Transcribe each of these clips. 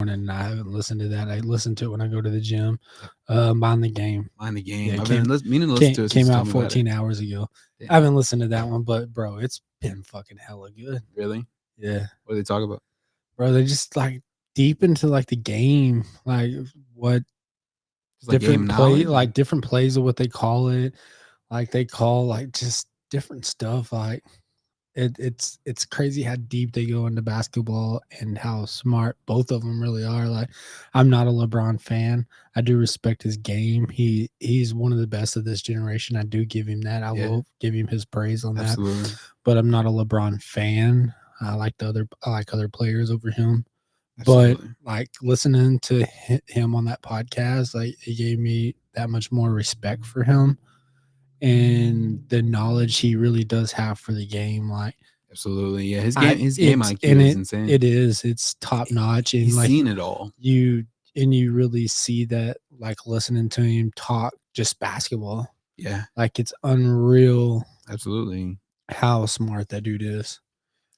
LeBron, and I haven't listened to that. I listen to it when I go to the gym. Mind the Game. Mind the Game. Yeah, I've been meaning to listen to it. Came since you out told me about 14 it. hours ago. Damn. I haven't listened to that one, but bro, it's been fucking hella good. Really? Yeah. What do they talk about? Bro, they just like deep into like the game, like what Just like different game knowledge? like different plays of what they call it. Like they call like just different stuff. Like it's crazy how deep they go into basketball and how smart both of them really are. Like I'm not a LeBron fan. I do respect his game. He's one of the best of this generation. I do give him that. I will give him his praise on Absolutely. that. But I'm not a LeBron fan. I like other players over him. Absolutely. But like listening to him on that podcast, like it gave me that much more respect for him and the knowledge he really does have for the game. Like absolutely, yeah, his game IQ is insane. It's top notch, and he's like seen it all. You really see that, like listening to him talk just basketball. Yeah, like it's unreal. Absolutely, how smart that dude is.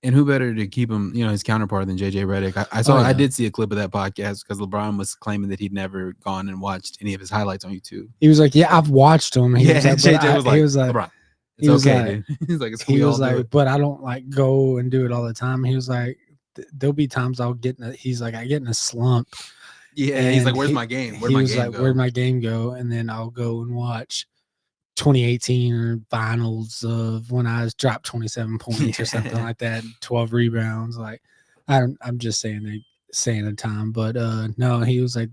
And who better to keep him, his counterpart than JJ Redick? I did see a clip of that podcast because LeBron was claiming that he'd never gone and watched any of his highlights on YouTube. He was like, "Yeah, I've watched them." He was like, JJ was like, "LeBron, it's okay, dude." He's like, he was like, "But I don't like go and do it all the time." He was like, "There'll be times I'll get in." He's like, "I get in a slump." Yeah, he's like, "Where's my game? Where'd my game go? Where'd my game go?" And then I'll go and watch 2018 or finals of when I was dropped 27 points or something like that, 12 rebounds. Like, I'm just saying a time, but no, he was like,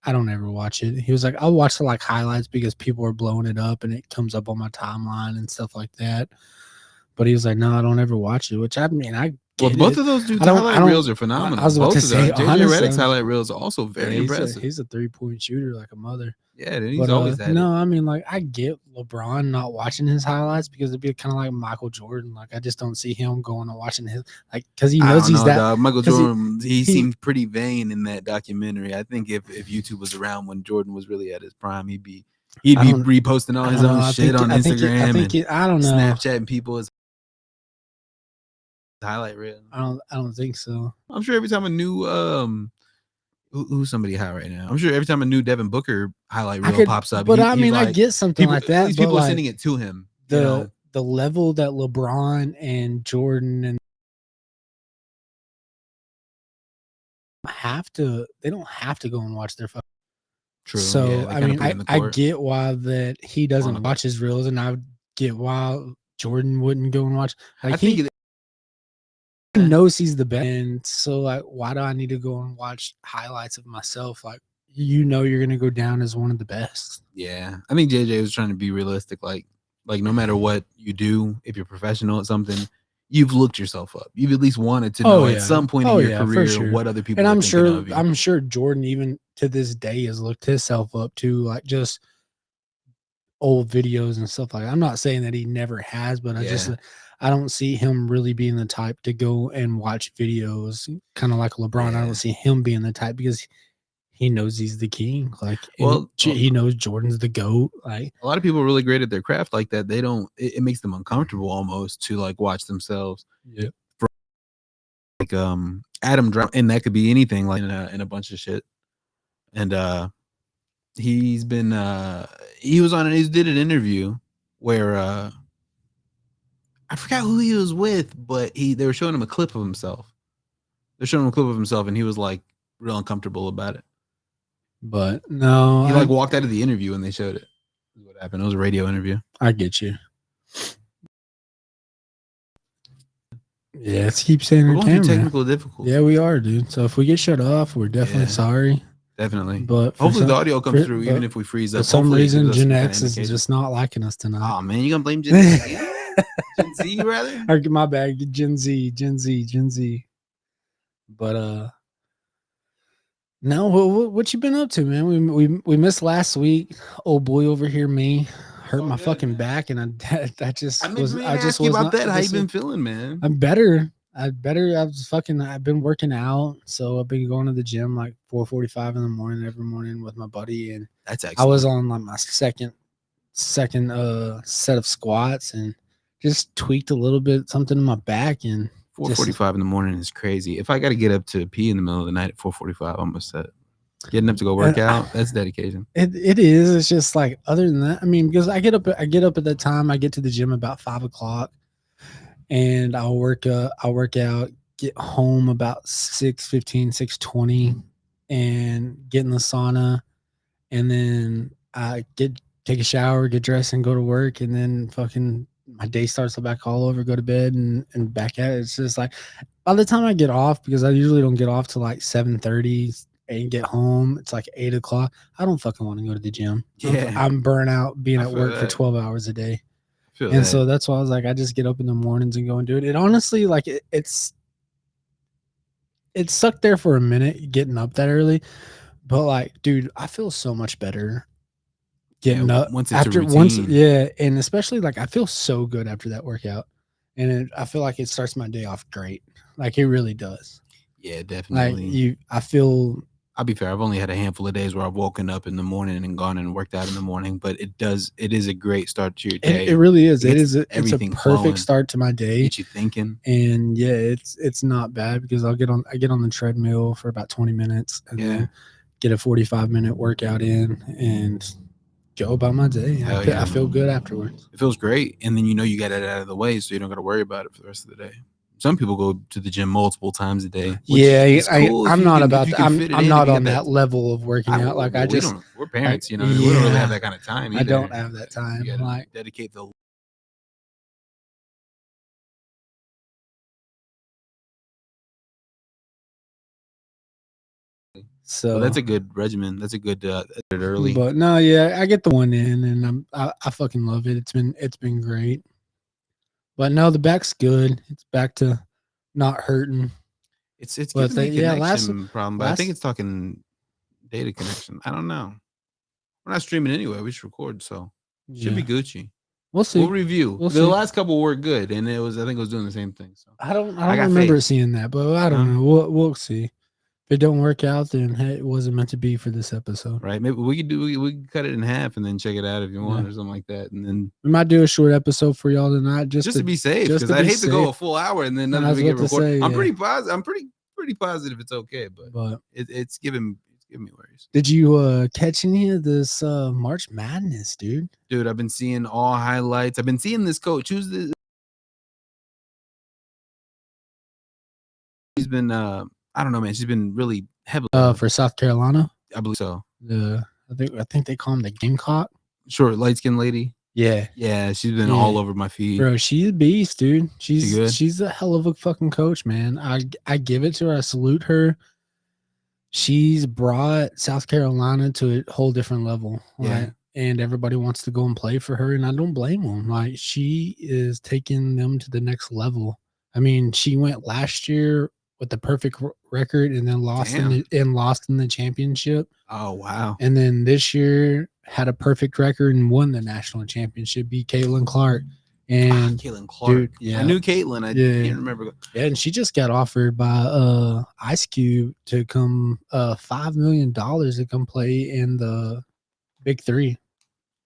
I don't ever watch it. He was like, I'll watch the like highlights because people are blowing it up and it comes up on my timeline and stuff like that. But he was like, no, I don't ever watch it, which I mean, both of those dudes' highlight reels are phenomenal. I was about to say, JJ Redick's highlight reels are also very impressive. He's a 3-point shooter like a mother. Yeah, he's always had no, I mean, like, I get LeBron not watching his highlights because it'd be kind of like Michael Jordan. Like, I just don't see him going and watching his, like, because he knows he's that. Dog. Michael Jordan, he seemed pretty vain in that documentary. I think if YouTube was around when Jordan was really at his prime, he'd be reposting all his own shit on Instagram I don't know, Snapchatting people his highlight reel. I don't think so. I'm sure every time a new who's somebody high right now? I'm sure every time a new Devin Booker highlight reel pops up. But I mean, I get something like that. These people are sending it to him. The level that LeBron and Jordan and they don't have to go and watch their fucking. True. So yeah, I mean, I get why that he doesn't watch his reels, and I get why Jordan wouldn't go and watch. Like, he knows he's the best, and so like, why do I need to go and watch highlights of myself? Like, you're gonna go down as one of the best. Yeah, I think JJ was trying to be realistic. Like no matter what you do, if you're professional at something, you've looked yourself up. You've at least wanted to know at some point in your career what other people. And I'm sure Jordan even to this day has looked himself up to, like, just old videos and stuff like that. I'm not saying that he never has, but I don't see him really being the type to go and watch videos kind of like LeBron. I don't see him being the type because he knows he's the king. Like, he knows Jordan's the GOAT. Like, a lot of people are really great at their craft like that. They don't, it makes them uncomfortable almost to like watch themselves. Yeah. Like Adam Driver, and that could be anything, like in a bunch of shit. And he did an interview where I forgot who he was with, but they were showing him a clip of himself. They're showing him a clip of himself, and he was like real uncomfortable about it. But no, he like walked out of the interview and they showed it. That's what happened. It was a radio interview. I get you. Yeah, let's keep saying we're going through technical difficulties. Yeah, we are, dude. So if we get shut off, we're definitely sorry. Definitely. But hopefully the audio comes through, even if we freeze up. For some reason, Gen X is just not liking us tonight. Oh man, you gonna blame Gen Z? Gen Z, rather? Or my bad, Gen Z. But no, what you been up to, man? We missed last week. Old boy over here, me, hurt my fucking back, and I just How you been feeling, man? I'm better. I've been working out, so I've been going to the gym like 4:45 in the morning every morning with my buddy, and that's excellent. I was on like my second set of squats and just tweaked a little bit something in my back, and 4:45 in the morning is crazy. If I got to get up to pee in the middle of the night at 4:45, I'm upset. Getting up to go work out, that's dedication. It is. It's just like, other than that, I mean, because I get up at that time. I get to the gym about 5:00, and I'll work out, get home about 6:15, 6:20, and get in the sauna, and then I take a shower, get dressed, and go to work, and then fucking my day starts back all over. Go to bed and back at it. It's just like, by the time I get off, because I usually don't get off till like 7:30 and get home, it's like 8:00. I don't fucking want to go to the gym. Yeah. I'm burnt out being I at feel work for that. 12 hours a day. Feel And that. so that's why I was like, I just get up in the mornings and go and do it. It honestly, like, it sucked there for a minute getting up that early, but like, dude, I feel so much better getting up once it's a routine. and especially like, I feel so good after that workout, and I feel like it starts my day off great. Like, it really does. Yeah, Like, definitely. I feel. I'll be fair. I've only had a handful of days where I've woken up in the morning and gone and worked out in the morning, but it is a great start to your day. It really is. It It's gets a everything perfect flowing. start to my day. Get you thinking. And yeah, it's not bad, because I get on the treadmill for about 20 minutes, and then get a 45-minute workout in and go about my day. Hell yeah, I feel man. good afterwards. It feels great, and then you got it out of the way, so you don't got to worry about it for the rest of the day. Some people go to the gym multiple times a day. Yeah, Cool I'm not about that. I'm not on that level of working out. Like, we're parents, like, we don't really have that kind of time either. I don't have that time. You gotta Like, dedicate the. so Well, that's a good regimen. That's a good early. But no, yeah, I get the one in, and I fucking love it. It's been great. But no, the back's good. It's back to not hurting. It's But giving me a yeah, connection problem, but I think last- it's talking data connection. I don't know. We're not streaming anyway. We just record, so should be yeah, Gucci. we'll see. We'll review. We'll The see. last couple were good, and I think it was doing the same thing. So I don't got remember faith. seeing that, but I don't know. We'll see. If it don't work out, then hey, it wasn't meant to be for this episode. Right? Maybe we could cut it in half and then check it out if you want, Yeah. or something like that, and then We might do a short episode for y'all tonight, just to be safe, just because to I'd be hate to go safe. a full hour and then I none of was it get about to recorded. say, I'm yeah. pretty positive. I'm pretty positive it's okay, but it's giving me worries. Did you catch any of this March Madness, dude? Dude, I've been seeing all highlights. I've been seeing this coach. Who's this? She's been I don't know, man. She's been really heavily For South Carolina? I believe so. I think they call him the Gamecock. Short, light skinned lady. Yeah. Yeah, she's been all over my feed. Bro, she's a beast, dude. She good? She's a hell of a fucking coach, man. I give it to her. I salute her. She's brought South Carolina to a whole different level. Yeah. Right? And everybody wants to go and play for her, and I don't blame them. Like, she is taking them to the next level. I mean, she went last year with the perfect record, and then lost in the championship. Oh wow! And then this year had a perfect record and won the national championship. Beat Caitlin Clark. And Caitlin Clark. Dude, yeah. I knew Caitlin. I can't remember. Yeah, and she just got offered by Ice Cube to come $5 million to come play in the Big Three.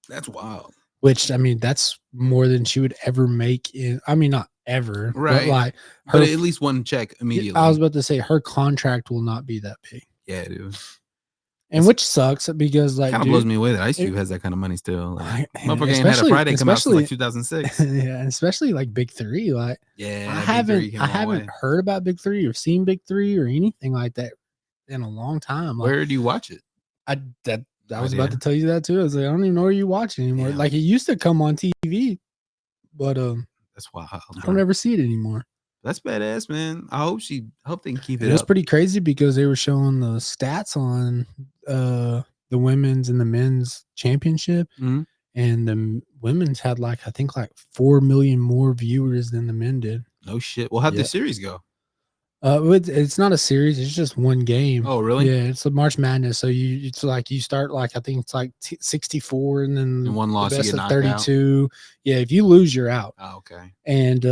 That's wild. Which, I mean, that's more than she would ever make in. I mean, not ever, right? But like, but at least one check immediately. I was about to say her contract will not be that big. Yeah, dude. And which sucks, because like, kind of blows me away that Ice Cube has that kind of money still. Like, motherfucker ain't had a Friday come out since like 2006. Yeah, especially like Big Three. Like, yeah, I haven't heard about Big Three or seen Big Three or anything like that in a long time. Like, where do you watch it? I was about to tell you that too. I was like, I don't even know where you watch it anymore. Yeah. Like, it used to come on TV, but that's wild. I don't ever see it anymore. That's badass, man. I hope they can keep it. It was pretty crazy, because they were showing the stats on the women's and the men's championship, and the women's had I think 4 million more viewers than the men did. No shit. Well, how'd the series go? It's not a series. It's just one game. Oh, really? Yeah, it's a March Madness. So you start I think it's 64, and then in one loss the best you get of 32. Out. Yeah, if you lose, you're out. Oh, okay. And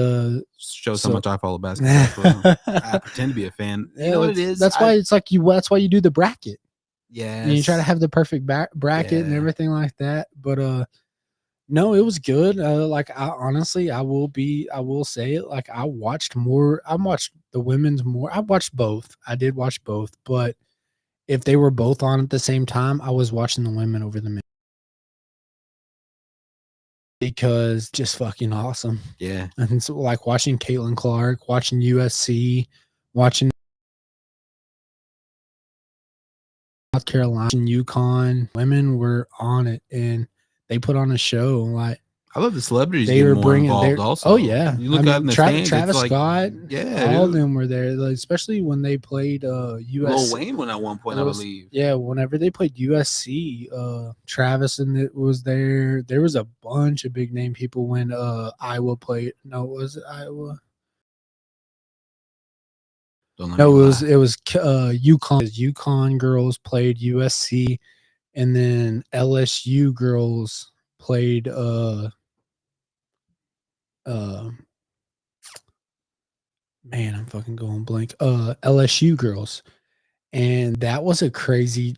shows how much I follow basketball. I pretend to be a fan. You know what it is? That's why it's like that's why you do the bracket. Yeah. And you try to have the perfect bracket and everything like that. But No, it was good. Like I honestly, I will say it. Like I watched more. I watched the women's more. I watched both. I did watch both, but if they were both on at the same time, I was watching the women over the men because just fucking awesome. Yeah. And so, like watching Caitlin Clark, watching USC, watching North Carolina, watching UConn, women were on it, and they put on a show. Like I love the celebrities they getting were more bringing involved their also. oh yeah, You I look out in mean the stands, it's Travis like, Scott, yeah, all of dude. them were there, like, especially when they played Lil US. Wayne went at one point, It I was believe. yeah, whenever they played USC, Travis and it was there. There was a bunch of big name people when Iowa played. No, was it Iowa? Don't let me No, lie. it was UConn. UConn girls played USC, and then LSU girls played uh man, I'm fucking going blank. LSU girls. And that was a crazy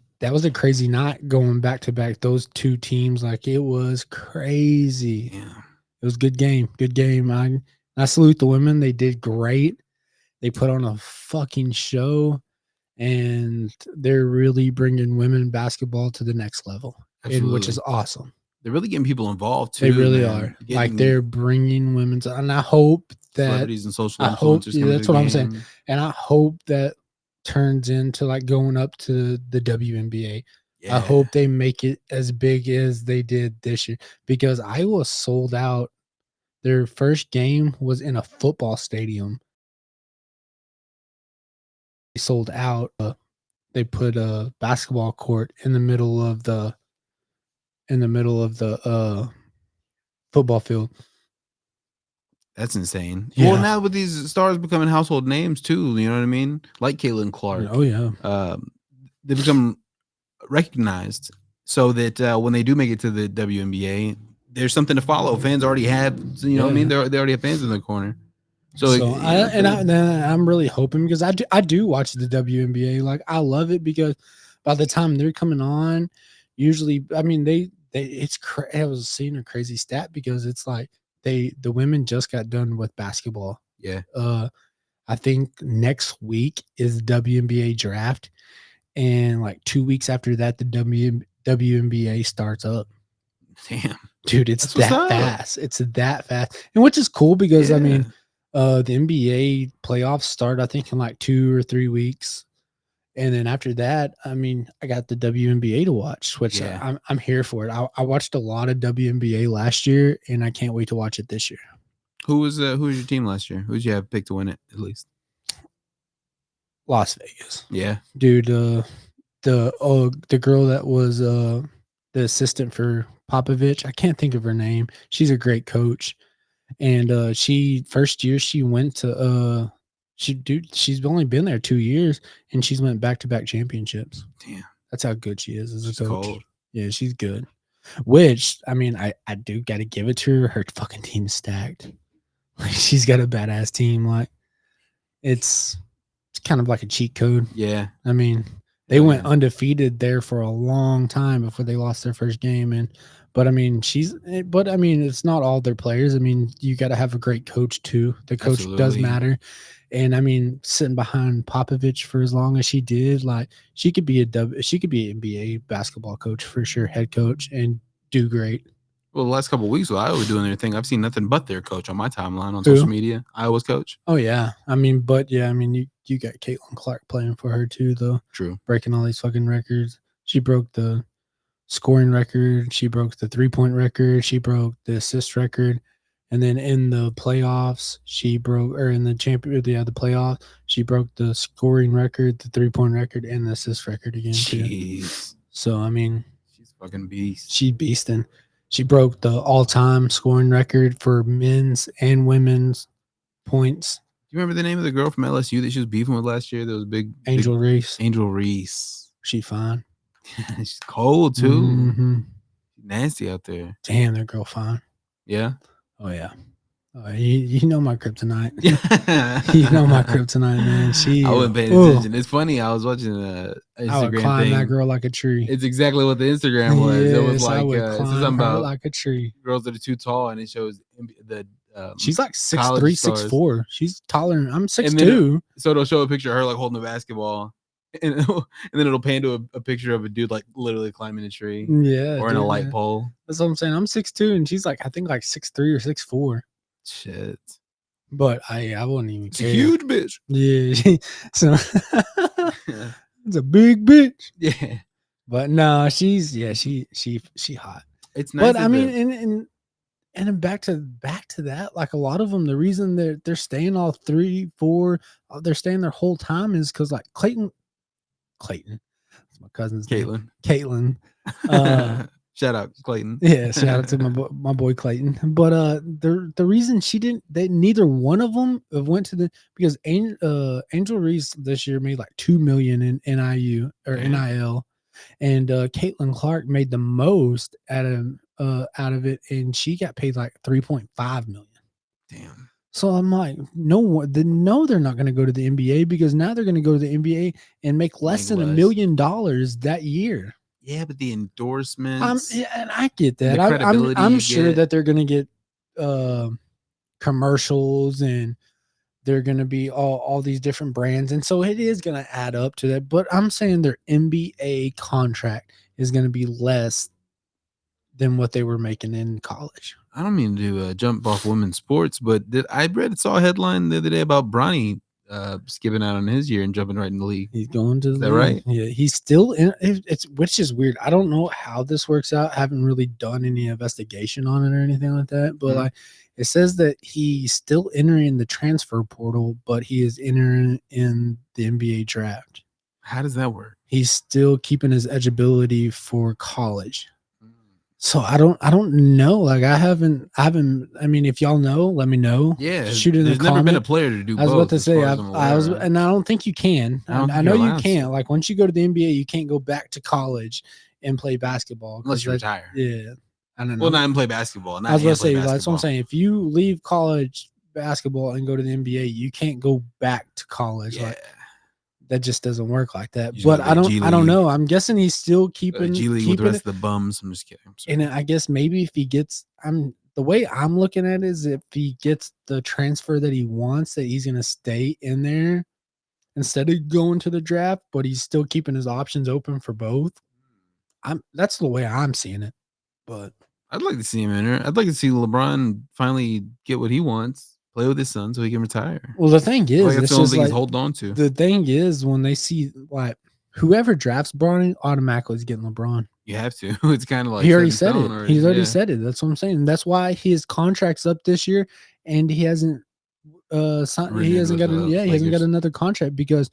night going back to back those two teams. Like it was crazy. Yeah. It was a good game. Good game. I salute the women. They did great. They put on a fucking show and they're really bringing women basketball to the next level, and which is Absolutely. awesome. They're really getting people involved They too, really man. are. Like Getting they're bringing women to, and I hope that celebrities and social I hope influencers yeah, coming to that's the what I'm saying, game. and I hope that turns into like going up to the WNBA. I Yeah. hope they make it as big as they did this year because Iowa sold out. Their first game was in a football stadium. They sold out. They put a basketball court in the middle of the football field. That's insane. Well, Yeah. now with these stars becoming household names too, you know what I mean? Like Caitlin Clark. Oh yeah. They become recognized so that when they do make it to the WNBA, there's something to follow. Fans already have, you know what I mean? Yeah. They already have fans in the corner. So, So you know, I'm really hoping because I do watch the WNBA. Like I love it because by the time they're coming on, usually I mean I was seeing a crazy stat because it's like the women just got done with basketball. yeah, I think next week is the WNBA draft, and like 2 weeks after that, the WNBA starts up. damn, Dude, it's that's what's that up. fast. It's that fast. And which is cool because I Yeah, mean, the NBA playoffs start, I think, in like 2 or 3 weeks. And then after that, I mean, I got the WNBA to watch, which yeah. I'm here for it. I watched a lot of WNBA last year, and I can't wait to watch it this year. Who was your team last year? Who did you have picked to win it at least? Las Vegas, Yeah, dude. The girl that was the assistant for Popovich, I can't think of her name. She's a great coach. And she first year she went to she's only been there 2 years and she's went back to back championships. damn, That's how good she is as a she's coach. cold. Yeah, she's good. Which I mean, I do got to give it to her. Her fucking team's stacked. Like she's got a badass team. Like it's kind of like a cheat code. Yeah, I mean, they hell went yeah. undefeated there for a long time before they lost their first game. And but I mean, but I mean, it's not all their players. I mean, you got to have a great coach too. The coach does Absolutely. matter. And I mean, sitting behind Popovich for as long as she did, like she could be she could be an NBA basketball coach for sure, head coach, and do great. Well, the last couple of weeks, while Iowa doing their thing, I've seen nothing but their coach on my timeline on social Who? media. Iowa's coach. Oh yeah. I mean, but yeah, I mean, you got Caitlin Clark playing for her too, though, True. breaking all these fucking records. She broke the scoring record. She broke the 3-point record. She broke the assist record. And then in the playoffs, she broke, or in the the playoffs, she broke the scoring record, the 3-point record, and the assist record again too. Jeez, So I mean, she's a fucking beast. she beasting. She broke the all-time scoring record for men's and women's points. Do you remember the name of the girl from LSU that she was beefing with last year? That was big Angel Reese, Angel Reese. she fine. She's cold too. Mm-hmm. Nasty out there. Damn, that girl fine. Yeah. Oh yeah. You know my kryptonite. You know my kryptonite, man. I wasn't paying attention. It's funny. I was watching a I would Instagram climb thing. that girl like a tree. It's exactly what the Instagram was. Yes, it was like I would it says climb something her about like a tree. girls that are too tall, and it shows the she's like 6'3", college stars. 6'4". She's taller than I'm 6'2". So it'll show a picture of her like holding a basketball, and then it'll pan to a picture of a dude like literally climbing a tree, yeah, or in a light pole. That's what I'm saying. I'm 6'2", and she's like I think like 6'3" or 6'4". Shit. But I wouldn't even care. It's a huge bitch. Yeah, so it's a big bitch. Yeah, but no, she hot. It's nice. But I mean, and back to that, like a lot of them, the reason they're staying all 3, 4, they're staying their whole time is because like Clayton, that's my cousin's name. Caitlin. Shout out Clayton. Yeah, shout out to my boy Clayton. But the reason neither one of them went to the because Angel Reese this year made like $2 million in NIU or NIL, and Caitlin Clark made the most out of it, and she got paid like $3.5 million. Damn. So I'm like, no, they're not going to go to the NBA because now they're going to go to the NBA and make less than $1 million that year. Yeah, but the endorsements. And I get that. I'm sure that they're going to get commercials and they're going to be all these different brands. And so it is going to add up to that. But I'm saying their NBA contract is going to be less than what they were making in college. I don't mean to jump off women's sports, but I saw a headline the other day about Bronny skipping out on his year and jumping right in the league. He's going to the league. Right? Yeah, he's still in which is weird. I don't know how this works out. I haven't really done any investigation on it or anything like that. But like it says that he's still entering the transfer portal, but he is entering in the NBA draft. How does that work? He's still keeping his eligibility for college. So I don't know. Like I haven't. I mean, if y'all know, let me know. Yeah, shoot in the comment. There's never been a player to do both. I was about to say, and I don't think you can. I know you can't. Like once you go to the NBA, you can't go back to college and play basketball unless you retire. Yeah, I don't know. Well, not even play basketball. I was about to say that's what I'm saying. If you leave college basketball and go to the NBA, you can't go back to college. Yeah. Like, that just doesn't work like that. But I don't know. I'm guessing he's still keeping G League with the rest of the bums. I'm just kidding. And I guess maybe if he gets, the way I'm looking at it is if he gets the transfer that he wants, that he's gonna stay in there instead of going to the draft. But he's still keeping his options open for both. That's the way I'm seeing it. But I'd like to see him in there. I'd like to see LeBron finally get what he wants. Play with his son so he can retire. Well, the thing is, that's the only thing he's holding on to. The thing is, when they see like whoever drafts Bronny automatically is getting LeBron. You have to. It's kind of like he already said it. He's already said it. That's what I'm saying. That's why his contract's up this year, and he hasn't he hasn't got another contract because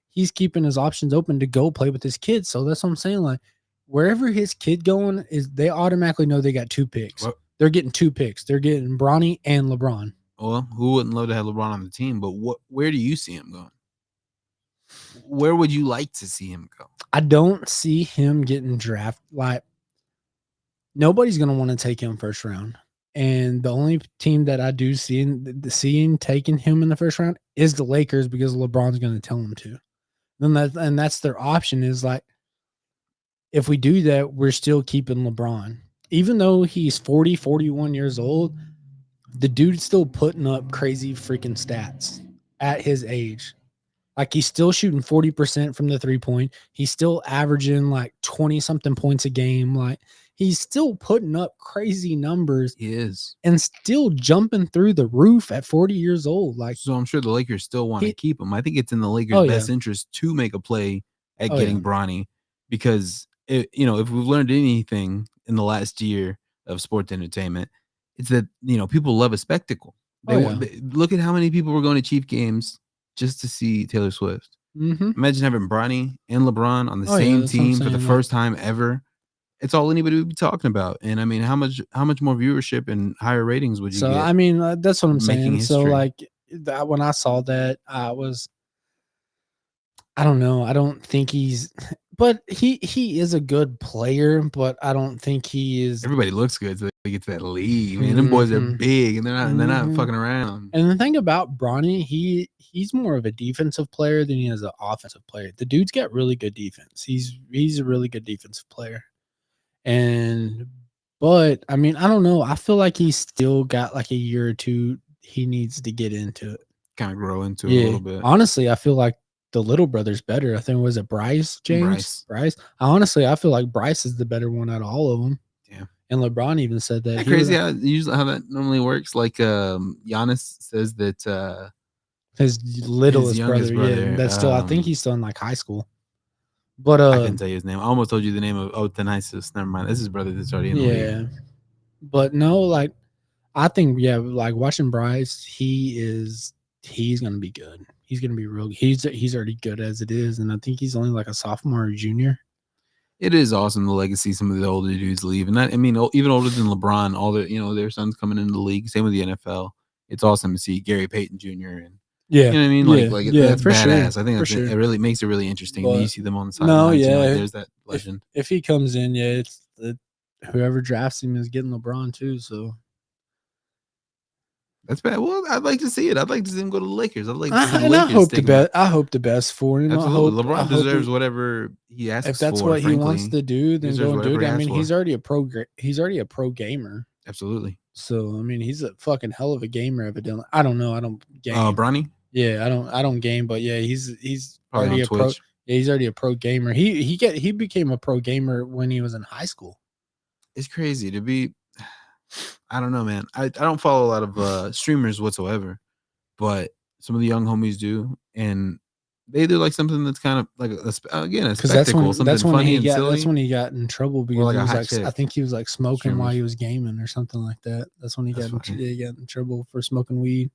he's keeping his options open to go play with his kids. So that's what I'm saying. Like wherever his kid going is, they automatically know they got 2 picks. What? They're getting 2 picks. They're getting Bronny and LeBron. Well, who wouldn't love to have LeBron on the team? But where do you see him going? Where would you like to see him go? I don't see him getting drafted. Like nobody's going to want to take him first round. And the only team that I do seeing taking him in the first round is the Lakers because LeBron's going to tell them to. And that's their option is like, if we do that, we're still keeping LeBron. Even though he's 40, 41 years old, the dude's still putting up crazy freaking stats at his age. Like he's still shooting 40% from the 3-point. He's still averaging like 20-something points a game. Like he's still putting up crazy numbers. He is. And still jumping through the roof at 40 years old. Like so I'm sure the Lakers still want to keep him. I think it's in the Lakers' best interest to make a play at getting Bronny because if we've learned anything in the last year of sports entertainment, it's that people love a spectacle. Look at how many people were going to Chief games just to see Taylor Swift. Mm-hmm. Imagine having Bronny and LeBron on the same team for the first time ever. It's all anybody would be talking about. And I mean, how much more viewership and higher ratings would you get? So I mean, that's what I'm saying. History. So like when I saw that, I don't know. I don't think he's but he is a good player, but I don't think he is. Everybody looks good so they get to that league, man. Them boys are Mhm. big and they're not Mhm. fucking around. And the thing about Bronny, he's more of a defensive player than he is an offensive player. The dude's got really good defense. He's a really good defensive player. And but I mean, I don't know. I feel like he's still got like a year or two he needs to get into it. Kind of grow into it a Yeah. little bit. Honestly, I feel like the little brother's better. I think was it Bryce James? Bryce. Honestly, I feel like Bryce is the better one out of all of them. Yeah. And LeBron even said that. Isn't that crazy how usually how that normally works? Like Giannis says that His littlest youngest brother, yeah. brother, That's still I think he's still in like high school. But I couldn't tell you his name. I almost told you the name of Thanasis. Never mind. This is his brother that's already in the league. yeah. But no, like I think like watching Bryce, he's gonna be good. He's gonna be real. He's already good as it is, and I think he's only like a sophomore or junior. It is awesome the legacy some of the older dudes leave, and that I mean even older than LeBron, all their sons coming into the league. Same with the NFL. It's awesome to see Gary Payton Jr. and Yeah, you know what I mean. That's for badass. sure, I think for that's sure. it. Really makes it really interesting. But You see them on the sidelines. There's that legend. If he comes in, it's whoever drafts him is getting LeBron too. So that's bad. Well, I'd like to see it. I'd like to see him go to the Lakers. I'd like to see the and Lakers. I hope the best. I hope the best for him. Absolutely, I LeBron hope deserves whatever he asks for. If that's what he wants to do, then go and do it. I mean, he's already a pro. He's already a pro gamer. Absolutely. So I mean, he's a fucking hell of a gamer. Evidently, I don't know. I don't game. Bronny. Yeah, I don't game, but yeah, he's probably already on a Twitch. pro. Yeah, he's already a pro gamer. He became a pro gamer when he was in high school. It's crazy to be. I don't know, man. I don't follow a lot of streamers whatsoever, but some of the young homies do, and they do like something that's kind of like a spectacle, something funny and silly. That's when he got in trouble because like he a was hot like chick. I think he was like smoking Streamers. while he was gaming or something like that. That's when he got in trouble for smoking weed.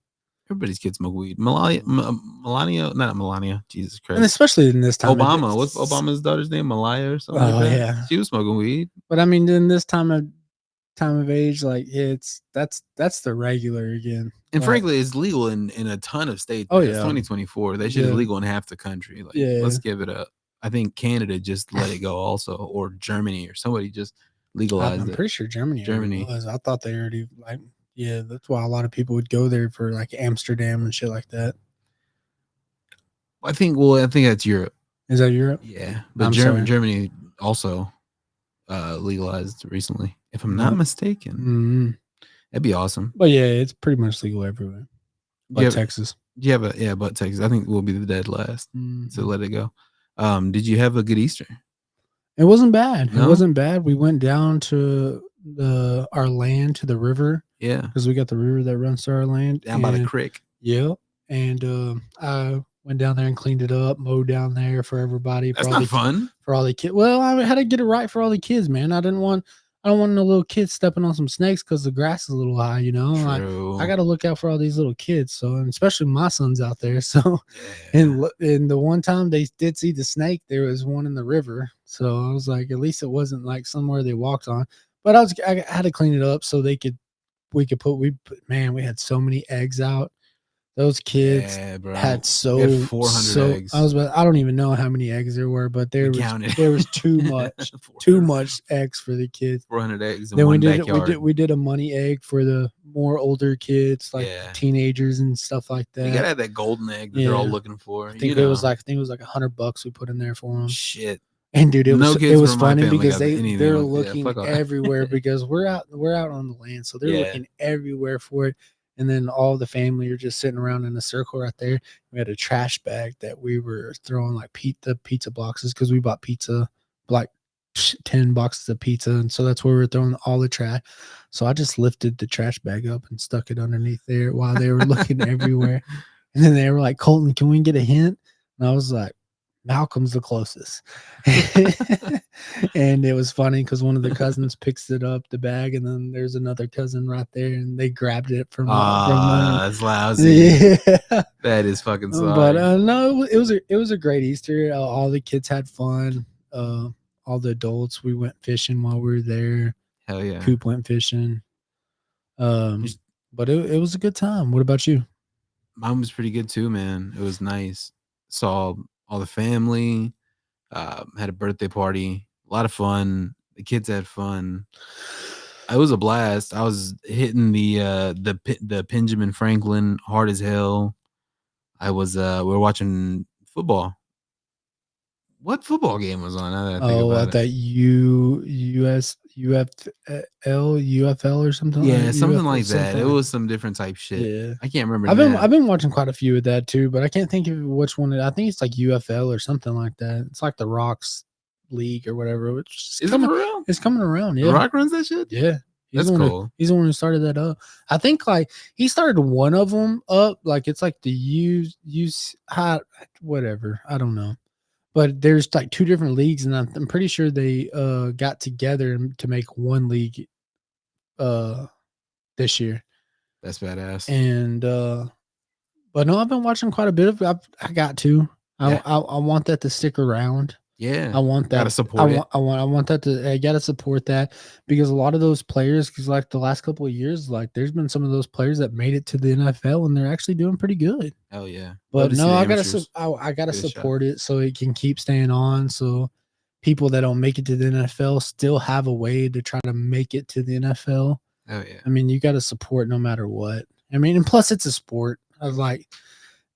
Everybody's kids smoke weed. Melania, not Melania. Jesus Christ. And especially in this time. Obama. What's Obama's daughter's name? Malaya or something like that? Yeah. She was smoking weed. But I mean, in this time of age, like that's the regular again. And frankly, it's legal in a ton of states. Oh, It's yeah. 2024. They should be legal in half the country. Like, let's give it up. I think Canada just let it go also, or Germany or somebody just legalized it. I'm pretty sure Germany was. I thought they already that's why a lot of people would go there for like Amsterdam and shit like that. I think that's Europe. Is that Europe? Yeah. But Germany also legalized recently, if I'm not mistaken. Mm-hmm. That'd be awesome. But yeah, it's pretty much legal everywhere. But Texas. But Texas. I think we'll be the dead last. So let it go. Did you have a good Easter? It wasn't bad. No? It wasn't bad. We went down to our land to the river. Yeah. Because we got the river that runs to our land. Down by the creek. Yeah. And I went down there and cleaned it up, mowed down there for everybody. That's not fun. For all the kids. Well, I had to get it right for all the kids, man. I don't want no little kids stepping on some snakes because the grass is a little high, you know. I got to look out for all these little kids. So, and especially my son's out there. So, and the one time they did see the snake, there was one in the river. So I was like, at least it wasn't like somewhere they walked on. But I had to clean it up so we had so many eggs out. Those kids had 400 eggs. I don't even know how many eggs there were, but there was too much eggs for the kids. 400 eggs in then one backyard. We did a money egg for the more older kids, like teenagers and stuff like that. You gotta have that golden egg that they're all looking for. I think it was like $100 we put in there for them. Shit. And dude, it was funny because they're looking everywhere because we're out on the land, so they're looking everywhere for it. And then all the family are just sitting around in a circle right there. We had a trash bag that we were throwing like pizza boxes because we bought pizza, like 10 boxes of pizza. And so that's where we were throwing all the trash. So I just lifted the trash bag up and stuck it underneath there while they were looking everywhere. And then they were like, Colton, can we get a hint? And I was like, Malcolm's the closest. And it was funny because one of the cousins picks it up, the bag, and then there's another cousin right there, and they grabbed it from that's lousy. Yeah. That is fucking sorry. But no, it was a great Easter. All the kids had fun. All the adults, we went fishing while we were there. Hell yeah. Coop went fishing. But it was a good time. What about you? Mine was pretty good too, man. It was nice. Saw all the family. Had a birthday party, a lot of fun. The kids had fun. It was a blast. I was hitting the Benjamin Franklin hard as hell. I was we were watching football. What football game was on? Now that I think Oh, I about it. thought UFL or something. Yeah, something UFL, like that. something It like was some different type shit. Yeah. I can't remember. I've been watching quite a few of that too, but I can't think of which one. I think it's like UFL or something like that. It's like the Rocks League or whatever. Which Is it for real? It's coming around. The Yeah, Rock runs that shit. yeah. That's cool. He's the one who started that up. I think like he started one of them up. Like it's like the use hot whatever. I don't know. But there's like two different leagues, and I'm pretty sure they got together to make one league this year. That's badass. And but no, I've been watching quite a bit of it. I got to. Yeah. I want that to stick around. Yeah, I want that. Gotta support it. I want that to. I gotta support that because a lot of those players, because like the last couple of years, like there's been some of those players that made it to the NFL and they're actually doing pretty good. Hell yeah. But no, I gotta Get a support it so it can keep staying on. So people that don't make it to the NFL still have a way to try to make it to the NFL. Oh yeah. I mean, you got to support no matter what. I mean, and plus it's a sport. I was like,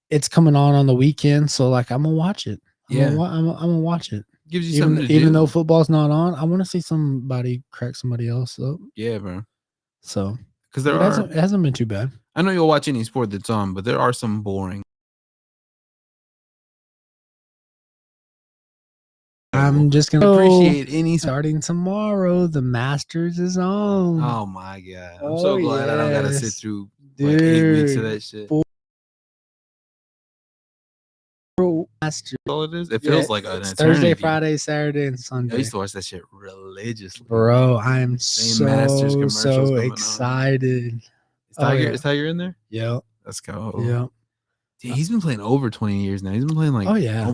it's coming on the weekend, so like I'm gonna watch it. I'm gonna watch it. Gives you something to do. Even though football's not on, I want to see somebody crack somebody else up. Yeah, bro. So because it hasn't been too bad. I know you'll watch any sport that's on, but there are some boring. I'm just gonna appreciate any starting tomorrow. The Masters is on. Oh my god! I'm so glad I don't gotta sit through like 8 weeks of that shit. Masters. All it is. It feels like an eternity. Thursday, Friday, Saturday, and Sunday. I used to watch that shit religiously, bro. I am so excited. Is Tiger in there? Yep. Let's go. Yep. Dude, he's been playing over 20 years now. He's been playing like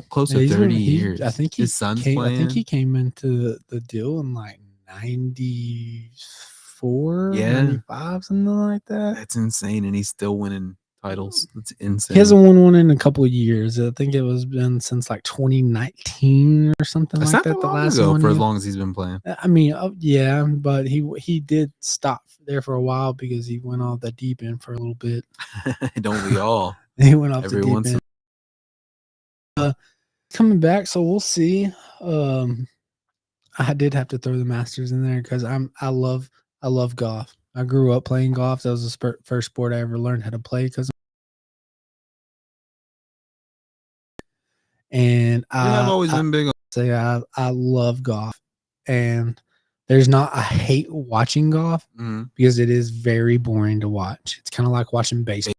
close to 30 years. I think his son's playing. I think he came into the deal in like 94, 95, something like that. That's insane. And he's still winning titles. That's insane. He hasn't won one in a couple of years. I think it was been since like 2019 or something like that. The last one for as long as he's been playing. I mean, yeah, but he did stop there for a while because he went off the deep end for a little bit. Don't we all? He went off the deep end. Coming back, so we'll see. I did have to throw the Masters in there because I love golf. I grew up playing golf. That was the first sport I ever learned how to play because. And I've always been big on. Say I love golf, and I hate watching golf because it is very boring to watch. It's kind of like watching baseball.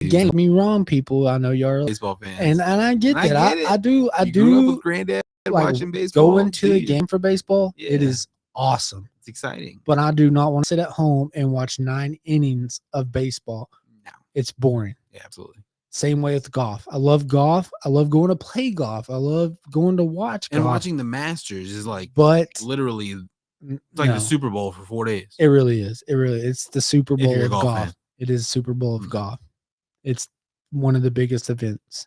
Get me wrong, people. I know you're baseball fans, and I get that. I do. Grew up with granddad watching baseball. Going to a game for baseball, it is awesome. It's exciting, but I do not want to sit at home and watch 9 innings of baseball. No, it's boring. Yeah, absolutely. Same way with golf. I love golf. I love going to play golf. I love going to watch golf. And watching the Masters is like, but literally, it's like the Super Bowl for 4 days. It really is. It's the Super Bowl of golf. Fan. It is Super Bowl of golf. It's one of the biggest events,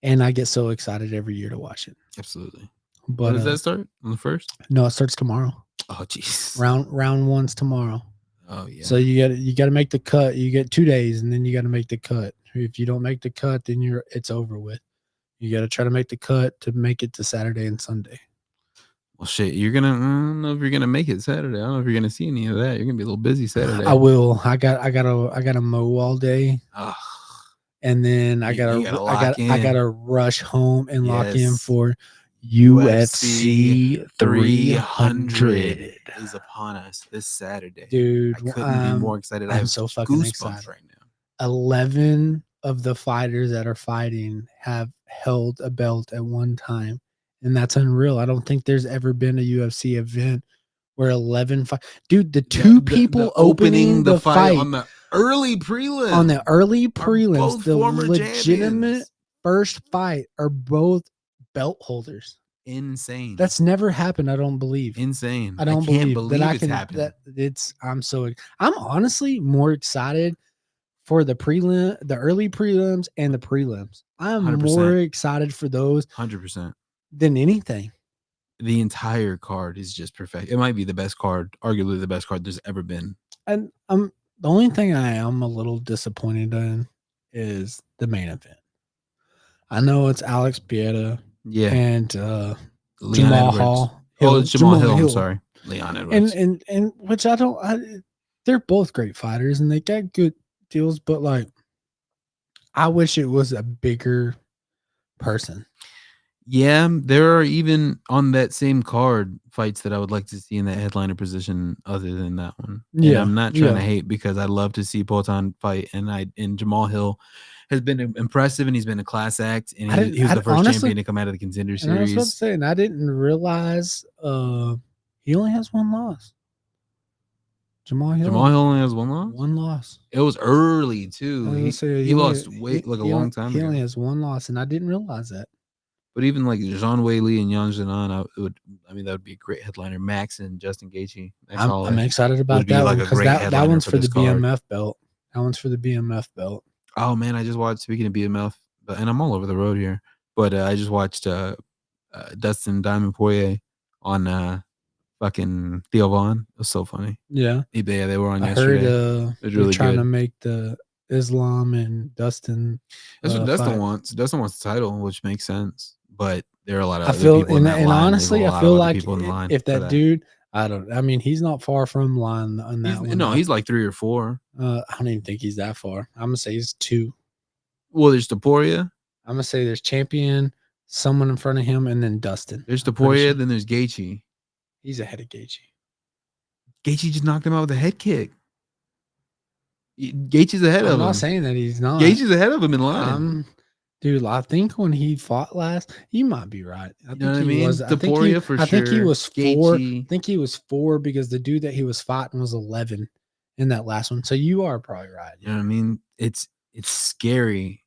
and I get so excited every year to watch it. Absolutely. But when does that start? On the 1st? No, it starts tomorrow. Oh, jeez. Round 1's tomorrow. Oh yeah. So you got to make the cut. You get 2 days, and then you got to make the cut. If you don't make the cut, then it's over with. You got to try to make the cut to make it to Saturday and Sunday. Well, shit, I don't know if you're gonna make it Saturday. I don't know if you're gonna see any of that. You're gonna be a little busy Saturday. I will. I gotta mow all day. And then I gotta rush home and lock in for UFC 300. It is upon us this Saturday, dude. I couldn't be more excited. I'm so fucking excited right now. 11 of the fighters that are fighting have held a belt at one time, and that's unreal. I don't think there's ever been a UFC event where 11 dude. The two people opening the fight on the early prelims. The legitimate first fight are both belt holders. Insane. That's never happened. I don't believe. Insane. I can't believe that it's happening. I'm honestly more excited for the early prelims and the prelims. I'm 100%. more excited for those 100%. than anything. The entire card is just perfect. It might be the best card, arguably the best card there's ever been. And the only thing I am a little disappointed in is the main event. I know it's Alex Pieta Yeah. and Leon Jamal Edwards. Hall. Oh, it's Jamal Hill. I'm sorry. Leon Edwards. And which they're both great fighters and they got good deals, but like I wish it was a bigger person. Yeah, there are even on that same card fights that I would like to see in that headliner position other than that one. Yeah. And I'm not trying to hate because I love to see Poatan fight and Jamal Hill has been impressive and he's been a class act and he was the first champion to come out of the Contender Series. I was about to say, and I didn't realize he only has one loss. Jamal Hill only has one loss? One loss. It was early too. He lost weight like a long time ago. He only has one loss, and I didn't realize that. But even like Zhang Weili and Yang Jinan, that would be a great headliner. Max and Justin Gaethje. I'm excited about that one because that one's for the BMF belt. That one's for the BMF belt. Oh man, I just watched. Speaking of BMF, and I'm all over the road here, but I just watched Dustin Diamond Poirier on fucking Theo Vaughn. It was so funny. Yeah, they were on yesterday. I heard they're trying to make the Islam and Dustin. That's what Dustin wants. Dustin wants the title, which makes sense. But there are a lot of people in that line. Honestly, I feel like if that dude, I mean, he's not far from line on that one. No, he's like 3 or 4. I don't even think he's that far. I'm gonna say he's 2. Well, there's Topuria. I'm gonna say there's Champion, someone in front of him, and then Dustin. There's Topuria, then there's Gaethje. He's ahead of Gaethje. Gaethje just knocked him out with a head kick. Gaethje's ahead of him. I'm not saying that he's not. Gaethje's ahead of him in line. Dude, I think when he fought last, you might be right. I think you know what I mean? Was. Topuria for sure. I think he was 4. Gaethje. I think he was 4 because the dude that he was fighting was 11 in that last one. So you are probably right. You know what I mean? It's scary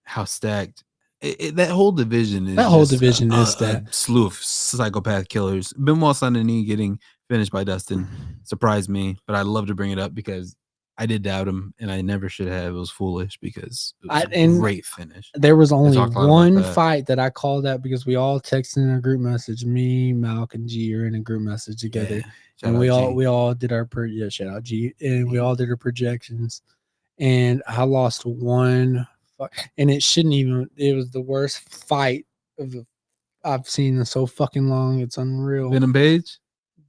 how stacked that whole division is. That whole division is stacked. A slew of psychopath killers. Benoit Saint-Denis getting finished by Dustin surprised me, but I love to bring it up because I did doubt him, and I never should have. It was foolish because it was a great finish. There was only one fight that I called out because we all texted in a group message. Me, Malk, and G are in a group message together, and we all did our shout out G, and we all did our projections. And I lost one, and it shouldn't even. It was the worst fight I've seen in so fucking long. It's unreal. Venom Page.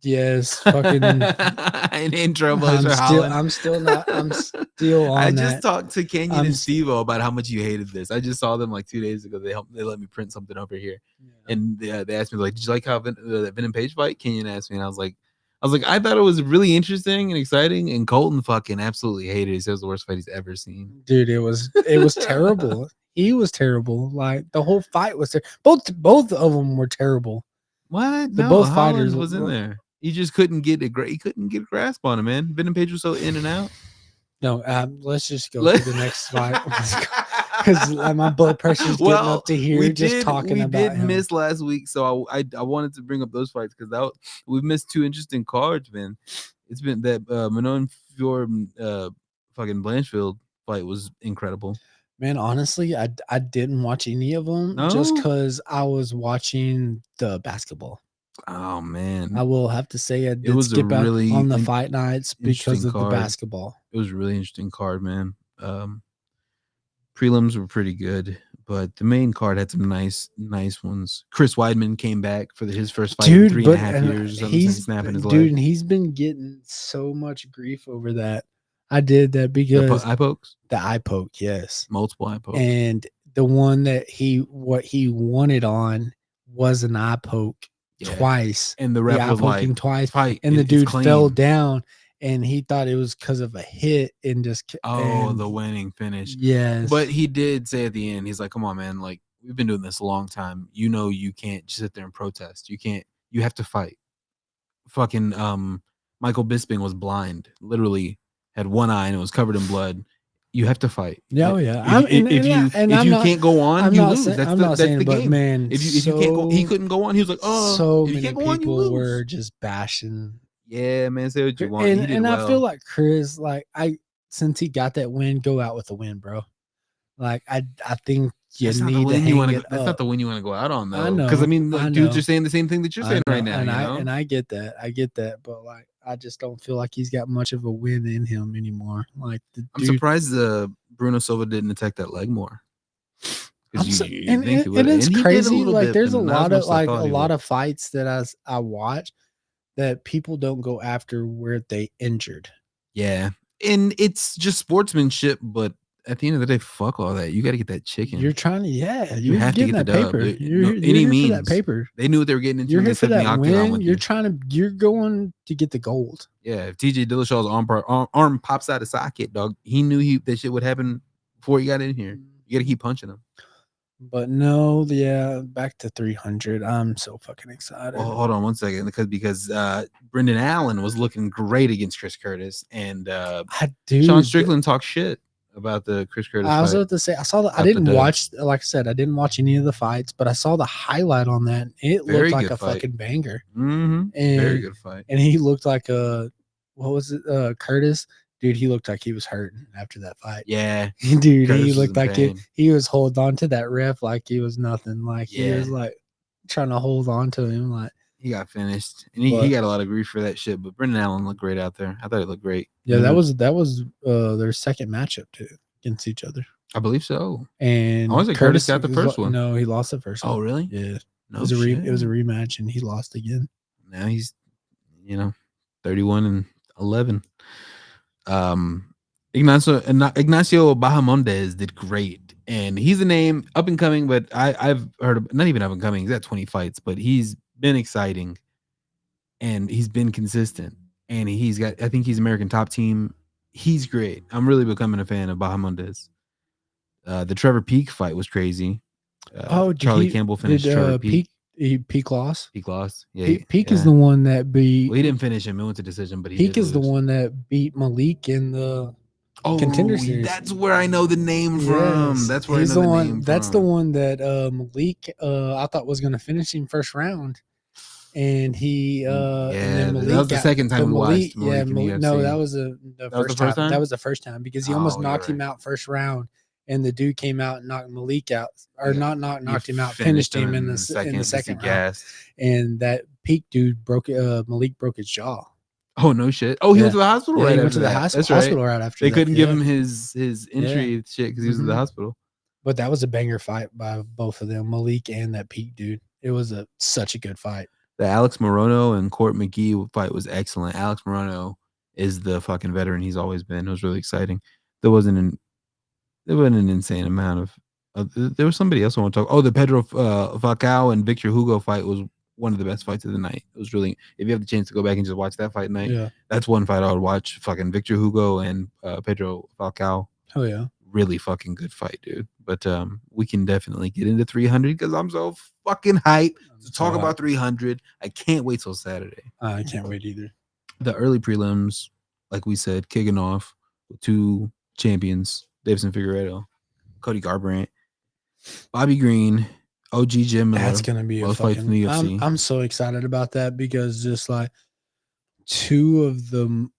Yes, fucking an intro. I'm still on. I just talked to Kenyon and Steve-O about how much you hated this. I just saw them like 2 days ago. They let me print something over here, and they asked me like, "Did you like how the Venom Page fight?" Kenyon asked me, and I was like, I thought it was really interesting and exciting. And Colton fucking absolutely hated it. He said it was the worst fight he's ever seen. Dude, it was terrible. He was terrible. Like the whole fight was both of them were terrible. What? Both fighters was in there. He just couldn't get a grasp on him, man. Venom Page was so in and out. No, let's just go to the next fight because my blood pressure's getting up to here. We did miss last week, so I wanted to bring up those fights because we've missed 2 interesting cards, man. It's been that Manon Fior fucking Blanchfield fight was incredible. Man, honestly, I didn't watch any of them just because I was watching the basketball. Oh man, I will have to say I did skip out on the fight nights because of the basketball. It was a really interesting card, man. Prelims were pretty good, but the main card had some nice ones. Chris Weidman came back for his first fight in 3.5 years. He's snapping his leg. And he's been getting so much grief over that. I did that because eye pokes. The eye poke, yes, multiple eye pokes, and the one that what he wanted on was an eye poke. Twice, and the ref was like twice, and the dude fell down, and he thought it was because of a hit and just the winning finish. Yes, but he did say at the end, he's like, "Come on, man! Like we've been doing this a long time. You know, you can't just sit there and protest. You can't. You have to fight." Fucking Michael Bisping was blind, literally had one eye and it was covered in blood. You have to fight. Yeah, yeah. If you can't go on, you lose. That's the game. Man, if you can't go, he couldn't go on. He was like, "Oh, so many people were just bashing." Yeah, man, say what you want. And I feel like Chris, like since he got that win, go out with a win, bro. Like I think you That's not the need to win you hang want it to. That's not up. the win you want to go out on, I though. Because I know, mean, I like, dudes know, are saying the same thing that you're saying right now. and You know, I get that, but like I just don't feel like he's got much of a win in him anymore. Like the I'm dude, surprised Bruno Silva didn't attack that leg more. I'm Because so, you and, think he would, and it's and he did a crazy. little Like bit, but there's a not as lot much of as I thought he would. fights that I watch that people don't go after where they injured. Yeah, and it's just sportsmanship, but at the end of the day, fuck all that. You got to get that chicken. You're trying to, You you're have to getting get the that dub. paper. No, You're any here for that means. paper. They knew what they were getting into You're when they here for stepped in the that octagon win. with You're you. you're going to get the gold. Yeah, if TJ Dillashaw's arm pops out of socket, dog, he knew that shit would happen before he got in here. You got to keep punching him. But no, yeah, back to 300. I'm so fucking excited. Well, hold on one second, because Brendan Allen was looking great against Chris Curtis, and Sean Strickland talked shit about the Chris Curtis I was fight. about to say, I saw I didn't watch, like I said, I didn't watch any of the fights, but I saw the highlight on that. It looked like a fucking banger. Mm-hmm. Very good fight. And he looked like what was it? Curtis. Dude, he looked like he was hurting after that fight. Yeah. Dude, Curtis he looked like he was holding on to that ref like he was nothing. Like he was like trying to hold on to him. Like he got finished. And he got a lot of grief for that shit. But Brendan Allen looked great out there. I thought he looked great. Yeah, that was their second matchup too against each other. I believe so. And I was like Curtis got the first one. No, he lost the first one. Oh, really? Yeah. No, it was a rematch and he lost again. Now he's 31-11. Ignacio Bahamondes did great, and he's a name up and coming, but I've heard of, not even up and coming. He's at 20 fights, but he's been exciting and he's been consistent, and I think he's American Top Team. He's great. I'm really becoming a fan of Bahamondes. The Trevor Peek fight was crazy. Charlie Campbell finished Trevor Peek. Peek lost. Peek lost. Yeah. Peek is the one that beat. Well, he didn't finish him. It went to decision, but Peek is the one that beat Malik in the Contender Series. That's where I know the name from. That's where I know the name from. That's the one that Malik I thought was going to finish him first round, and he and then Malik, that was the second time we watched Malik. No, that was the first time. That was the first time because he almost knocked him out first round. And the dude came out and knocked Malik out, or knocked him out, finished him in the second round. And that Peek dude Malik broke his jaw. Oh no shit! Oh, he went to the hospital right after that. That's hospital right after. They couldn't give him his injury shit because he was in the hospital. But that was a banger fight by both of them, Malik and that Peek dude. It was such a good fight. The Alex Morono and Court McGee fight was excellent. Alex Morono is the fucking veteran he's always been. It was really exciting. There wasn't an insane amount of there was somebody else I want to talk. Oh, the Pedro Falcao and Victor Hugo fight was one of the best fights of the night. It was really, if you have the chance to go back and just watch that fight night, that's one fight I would watch. Fucking Victor Hugo and Pedro Falcao. Oh yeah, really fucking good fight, dude. But we can definitely get into 300 because I'm so fucking hyped to talk about 300. I can't wait till Saturday. I can't wait either. The early prelims, like we said, kicking off with two champions. Davison Figueiredo, Cody Garbrandt, Bobby Green, OG Jim Miller. That's gonna be a fight in the UFC. I'm so excited about that because just like two of the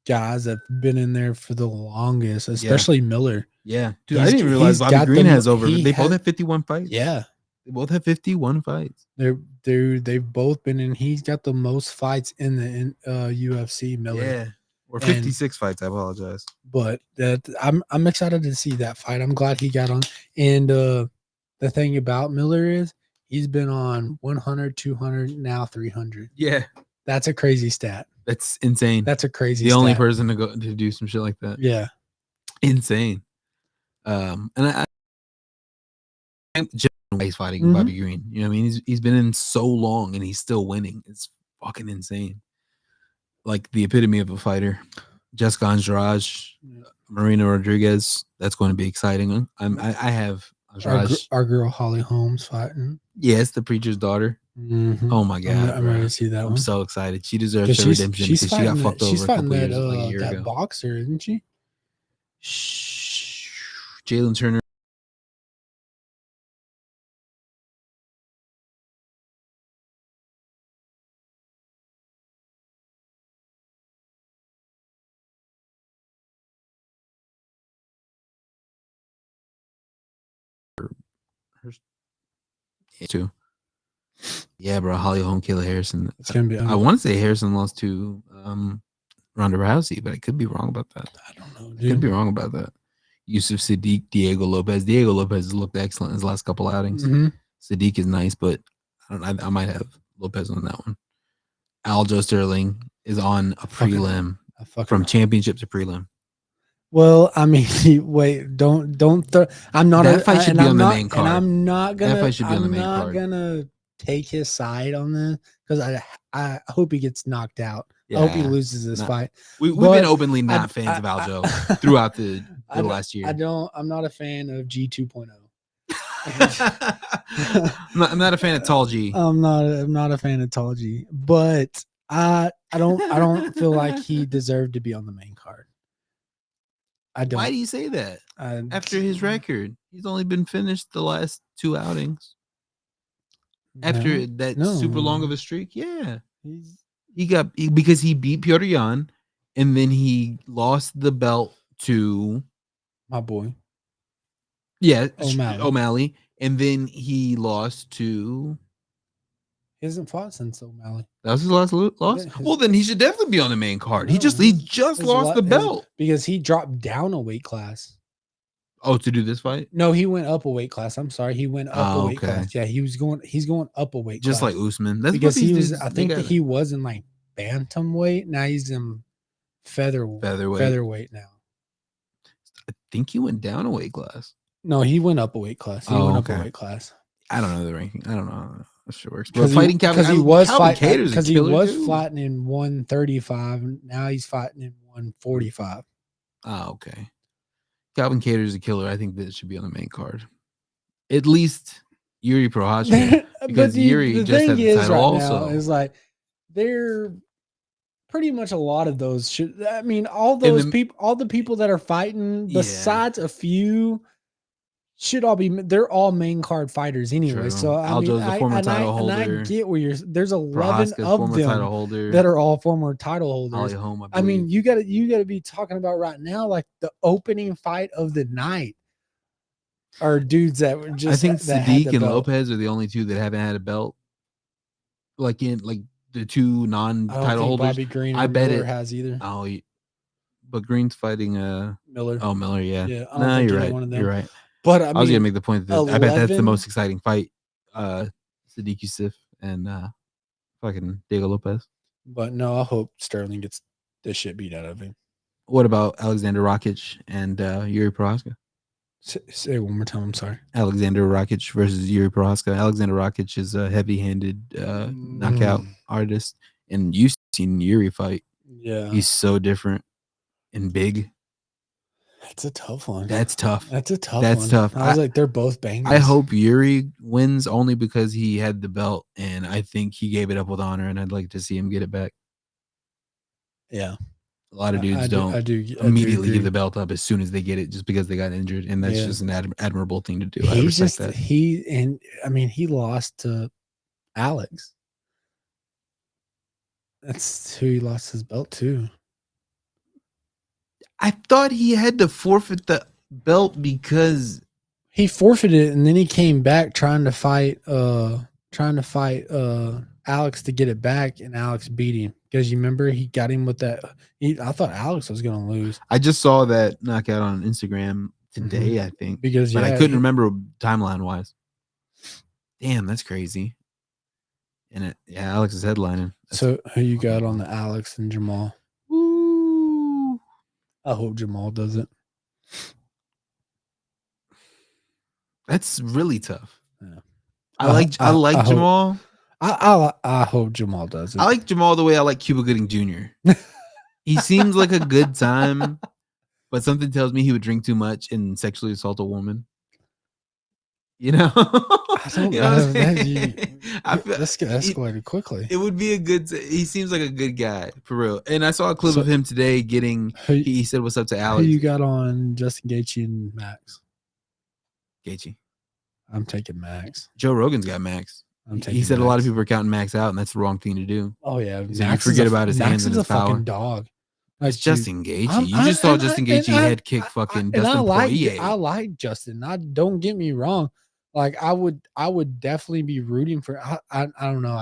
guys that have been in there for the longest, especially Miller. Yeah, dude, I didn't even realize Bobby Green has over. They both have 51 fights. Yeah, they both have 51 fights. They've both been in. He's got the most fights in the UFC. Miller. Yeah. Or 56 fights. I apologize. But I'm excited to see that fight. I'm glad he got on. And the thing about Miller is he's been on 100, 200, now 300. Yeah. That's a crazy stat. That's insane. That's a crazy The only person to go to do some shit like that. Yeah. Insane. And he's fighting Bobby Green. You know what I mean? He's been in so long and he's still winning. It's fucking insane. Like the epitome of a fighter. Jessica Andrade, Marina Rodriguez. That's going to be exciting. I have Andrade. Our girl Holly Holmes fighting. Yes, the preacher's daughter. Mm-hmm. Oh my god! I'm ready to see that. I'm so excited. She deserves her redemption because she got fucked over a couple years, like a year ago. Boxer, isn't she? Jalen Turner. Too. Yeah, bro. Holly Holm, Kayla Harrison. It's gonna be. I want to say Harrison lost to Ronda Rousey, but I could be wrong about that. I don't know, I could be dude. wrong about that. Yusuf Sadiq, Diego Lopez. Diego Lopez has looked excellent in his last couple outings. Mhm. Sadiq is nice, but I might have Lopez on that one. Aljo Sterling is on a prelim from championship to prelim. Well, I mean, wait, don't. I'm not. That fight should be on the main card. And I'm not gonna. That fight should be on the main I'm card. not gonna take his side on this because I hope he gets knocked out. Yeah, I hope he loses this fight. We've been openly not fans of Aljo throughout the last year. I'm not a fan of G 2.0. I'm not a fan of Tall G. I'm not a fan of Tall G, but I don't feel like he deserved to be on the main card. I don't. Why do you say that? After his record, he's only been finished the last 2 outings. After that super long of a streak, yeah, because he beat Piotr Jan, and then he lost the belt to my boy. Yeah, O'Malley, and then he lost to. He hasn't fought since O'Malley. That was his last loss. Well, then he should definitely be on the main card. He just lost the belt because he dropped down a weight class. Oh, to do this fight? No, he went up a weight class. I'm sorry, he went up a weight class. Yeah, he's going up a weight just class. like Usman. That's because he was. I think that he was in like bantamweight. Now he's in featherweight now. I think he went down a weight class. No, he went up a weight class. He went up a weight class. I don't know the ranking. I don't know. Sure works. But fighting Calvin, because he was fighting because he was fighting in 135. And now he's fighting in 145. Oh, okay. Calvin Kattar is a killer. I think that should be on the main card. At least Yuri Prochazka, because Yuri just had the title also. It's like they're pretty much a lot of those should. I mean, all those people, all the people that are fighting, besides a few. Should all be, they're all main card fighters anyway. True. So Aljo's a former title holder. And I get where there's 11 of them that are all former title holders. I mean, you gotta be talking about right now, like the opening fight of the night are dudes that were just. I think Sadiq and Lopez are the only two that haven't had a belt. Like the two non-title holders. Bobby Green I bet Miller has either. Oh, but Green's fighting Miller. Oh, Miller, yeah. No, you're right. You're right. But I was gonna make the point that I bet that's the most exciting fight. Sadiq Yusuf and fucking Diego Lopez. But no, I hope Sterling gets this shit beat out of him. What about Alexander Rakic and Yuri Prochazka? Say it one more time. I'm sorry. Alexander Rakic versus Yuri Prochazka. Alexander Rakic is a heavy-handed knockout artist, and you've seen Yuri fight. Yeah, he's so different and big. That's a tough one. That's tough. That's a tough That's one. tough. I was like, they're both bangers. I hope Yuri wins only because he had the belt, and I think he gave it up with honor, and I'd like to see him get it back. Yeah. A lot of dudes don't immediately give the belt up as soon as they get it just because they got injured, and that's just an admirable thing to do. I respect that. He lost to Alex. That's who he lost his belt to. I thought he had to forfeit the belt because he forfeited it, and then he came back trying to fight Alex to get it back, and Alex beat him. Because you remember he got him with that. I thought Alex was gonna lose. I just saw that knockout on Instagram today, I think. But I couldn't remember timeline wise. Damn, that's crazy. And Alex is headlining. So who you got on the Alex and Jamal? I hope Jamal does it. That's really tough. Yeah. I like Jamal. I hope Jamal does it. I like Jamal the way I like Cuba Gooding Jr. He seems like a good time, but something tells me he would drink too much and sexually assault a woman. You know? I don't know. This get escalated quickly. It would be he seems like a good guy, for real. And I saw a clip of him today he said what's up to Alex. Who you got on Justin Gaethje and Max? Gaethje. I'm taking Max. Joe Rogan's got Max. He said Max. A lot of people are counting Max out, and that's the wrong thing to do. Oh, yeah. So you forget about his hands and his power. Fucking dog. It's Justin Gaethje. You just saw Justin Gaethje head kick fucking Dustin Poirier. I like Justin. Don't get me wrong. Like I would definitely be rooting for. I don't know.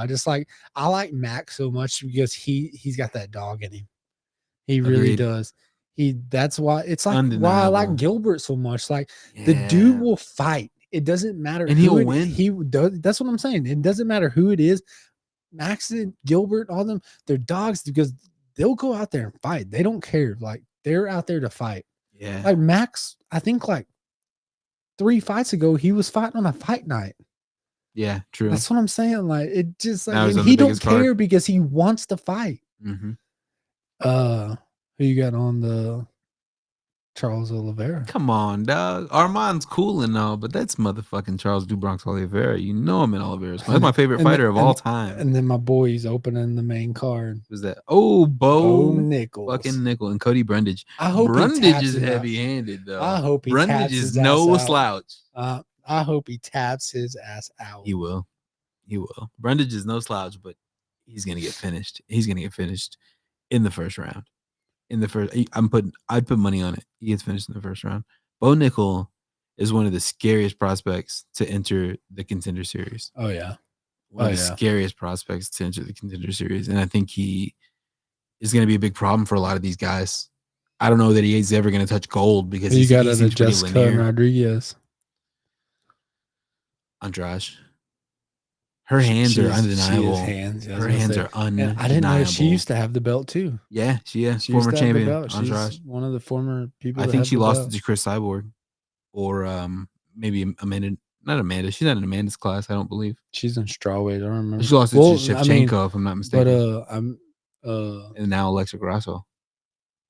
I like Max so much because he's got that dog in him. He really Agreed. does. That's why it's like why I like Undeniable. Gilbert so much. Like the dude Yeah. will fight. It doesn't matter And who he'll it win. he does. That's what I'm saying. It doesn't matter who it is. Max and Gilbert, all them, they're dogs because they'll go out there and fight. They don't care. Like they're out there to fight. Yeah. Like Max, I think like 3 fights ago, he was fighting on a fight night. Yeah, true. That's what I'm saying. Like it just like Now he's and on the he don't biggest card. care because he wants to fight. Mm-hmm. Who you got on the Charles Oliveira? Come on, dog. Armand's cool and all, but that's motherfucking Charles DuBronx Oliveira. You know him in Oliveira's. That's my favorite fighter of all time. And then my boy's opening the main card. Who's that? Oh, Bo Nichols. Fucking Nickel and Cody Brundage. I hope Brundage is heavy-handed though. I hope he Brundage taps is his no ass out. slouch. I hope he taps his ass out. He will. He will. Brundage is no slouch, but he's gonna get finished. He's gonna get finished in the first round. I'd put money on it. He gets finished in the first round. Bo Nickel is one of the scariest prospects to enter the Contender Series. Oh yeah. One of the scariest prospects to enter the Contender Series. And I think he is going to be a big problem for a lot of these guys. I don't know that he's ever going to touch gold because you got he's Jessica and Rodriguez. Andrade. Her hands are undeniable. Her hands are undeniable. I didn't know she used to have the belt too. Yeah, she former champion. Andrade. She's one of the former people. I think she lost it to Chris Cyborg, or maybe Amanda. Not Amanda. She's not in Amanda's class. I don't believe she's in strawweight. I don't remember. She lost it to Shevchenko, if I'm not mistaken. But and now Alexa Grasso.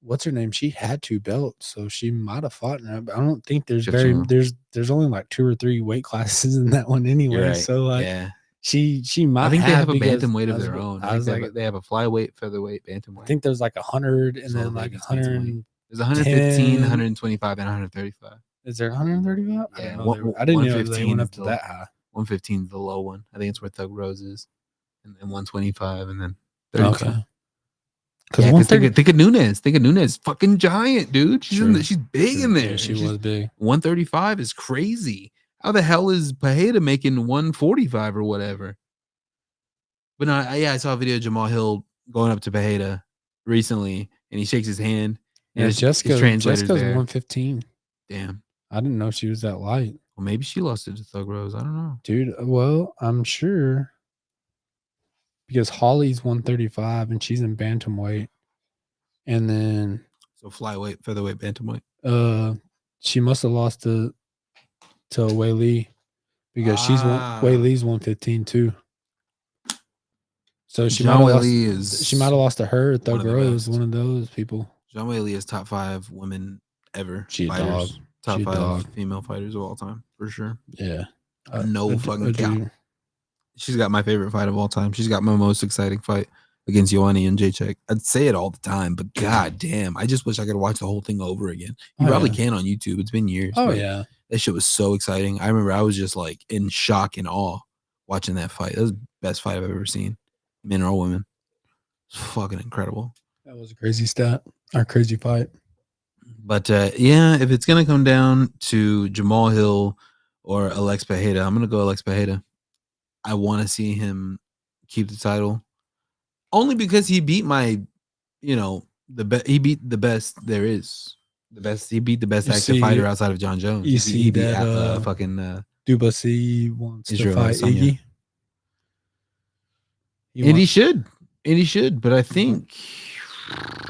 What's her name? She had 2 belts, so she might have fought in it. I don't think there's there's only like 2 or 3 weight classes in that one anyway. Right. So like, yeah. She might. I think they have a bantamweight of their own. I was like, they have a flyweight, featherweight, bantamweight. I think there's like 100 and then like 100. There's 115, 125, and 135. Is there 135? Yeah, I didn't know they went up to that high. 115 is the low one. I think it's where Thug Rose is, and then 125, and then 35. Okay. Because think of Nunes. Think of Nunes, fucking giant, dude. She's big in there. Yeah, she was big. 135 is crazy. How the hell is Pereira making 145 or whatever? But no, I saw a video of Jamal Hill going up to Pereira recently, and he shakes his hand. Yeah, Jessica's 115. Damn. I didn't know she was that light. Well, maybe she lost it to Thug Rose. I don't know. Dude, well, I'm sure. Because Holly's 135 and she's in bantamweight. And then so flyweight, featherweight, bantamweight. She must have lost to Wei Li because Wei Li's 115 too. So she might have lost to her. Thug Rose, one of those people. Zhang Wei Li is top 5 women ever. She's a dog. Top 5 female fighters of all time for sure. Yeah, no fucking count. She's got my favorite fight of all time. She's got my most exciting fight against Joanna and Jacek. I'd say it all the time, but god damn, I just wish I could watch the whole thing over again. You probably can on YouTube. It's been years. Oh yeah, that shit was so exciting. I remember I was just like in shock and awe watching that fight. That was the best fight I've ever seen, men or women. It's fucking incredible. That was a crazy stat. Our crazy fight. But yeah, if it's gonna come down to Jamal Hill or Alex Pereira, I'm gonna go Alex Pereira. I want to see him keep the title, only because he beat he beat the best there is, he beat the best active fighter outside of John Jones. He beat Duplessis wants to fight Iggy, and he should, but I think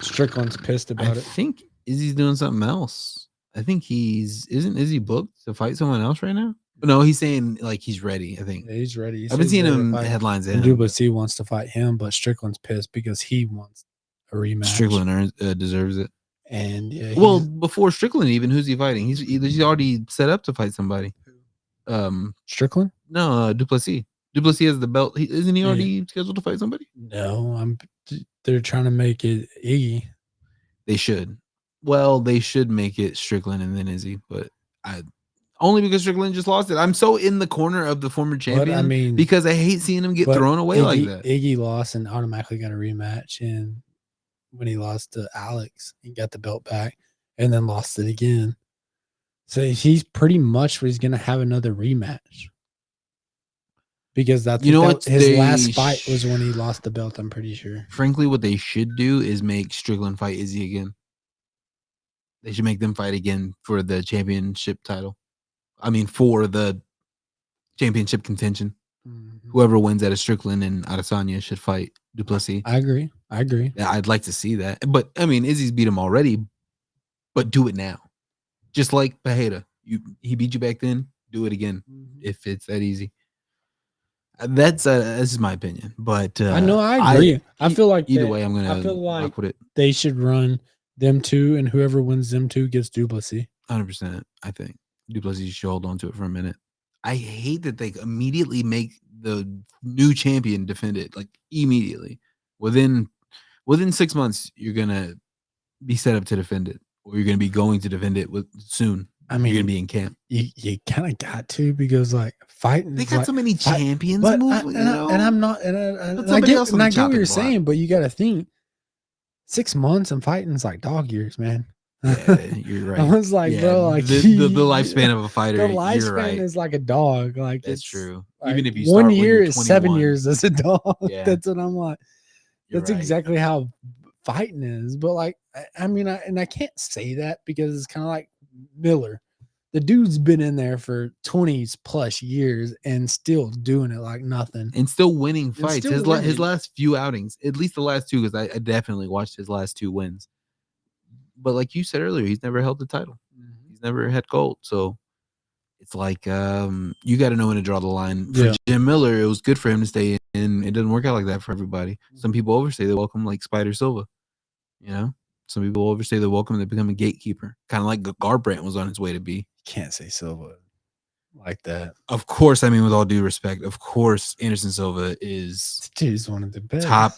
Strickland's pissed about it. I think Izzy's doing something else. I think isn't Izzy booked to fight someone else right now? But no, he's saying like he's ready. I think he's ready. I've been seeing him headlines. Duplessis wants to fight him, but Strickland's pissed because he wants a rematch. Strickland deserves it. And before Strickland, even who's he fighting? He's already set up to fight somebody. Strickland? No, Duplessis. Duplessis has the belt. Isn't he already scheduled to fight somebody? No, they're trying to make it Iggy. They should. Well, they should make it Strickland and then Izzy, but only because Strickland just lost it. I'm so in the corner of the former champion because I hate seeing him get thrown away like that. Iggy lost and automatically got a rematch. And when he lost to Alex, he got the belt back and then lost it again. So he's pretty much he's gonna have another rematch. Because I think what his last fight was when he lost the belt, I'm pretty sure. Frankly, what they should do is make Strickland fight Izzy again. They should make them fight again for the championship title. I mean, for the championship contention. Mhm. Whoever wins out of Strickland and Adesanya should fight Duplessis. I agree. Yeah, I'd like to see that. But I mean, Izzy's beat him already, but do it now. Just like Pereira. He beat you back then, do it again if it's that easy. That's just my opinion. But I know I agree. I feel like either way, I'm gonna I feel like rock with it. they should run them two, and whoever wins them two gets Duplessis. 100%. I think Duplessis should hold on to it for a minute. I hate that they immediately make the new champion defend it, like immediately. Within 6 months, you're gonna be set up to defend it, or you're gonna be going to defend it soon. I mean, you're gonna be in camp. You kind of got to, because like fighting. They got so many champions, but and I'm not, and I get what you're saying, but you got to think 6 months and fighting is like dog years, man. Yeah, you're right. I was like, bro, like the lifespan of a fighter. The lifespan you're right. is like a dog. Like that's true. Like, even if you 1 year is 7 years as a dog. Yeah. That's what I'm like. That's exactly how fighting is. But like, I mean, I can't say that because it's kind of like Miller. The dude's been in there for 20 plus years and still doing it like nothing, and still winning fights. His last few outings, at least the last two, because I definitely watched his last 2 wins. But like you said earlier, he's never held the title. He's never had gold. So it's like you got to know when to draw the line. For Jim Miller, it was good for him to stay in. It doesn't work out like that for everybody. Some people overstay the welcome, like Spider Silva. You know, some people overstay the welcome. They become a gatekeeper, kind of like Garbrandt was on his way to be. You can't say Silva like that. Of course, I mean, with all due respect, of course, Anderson Silva is one of the best. Top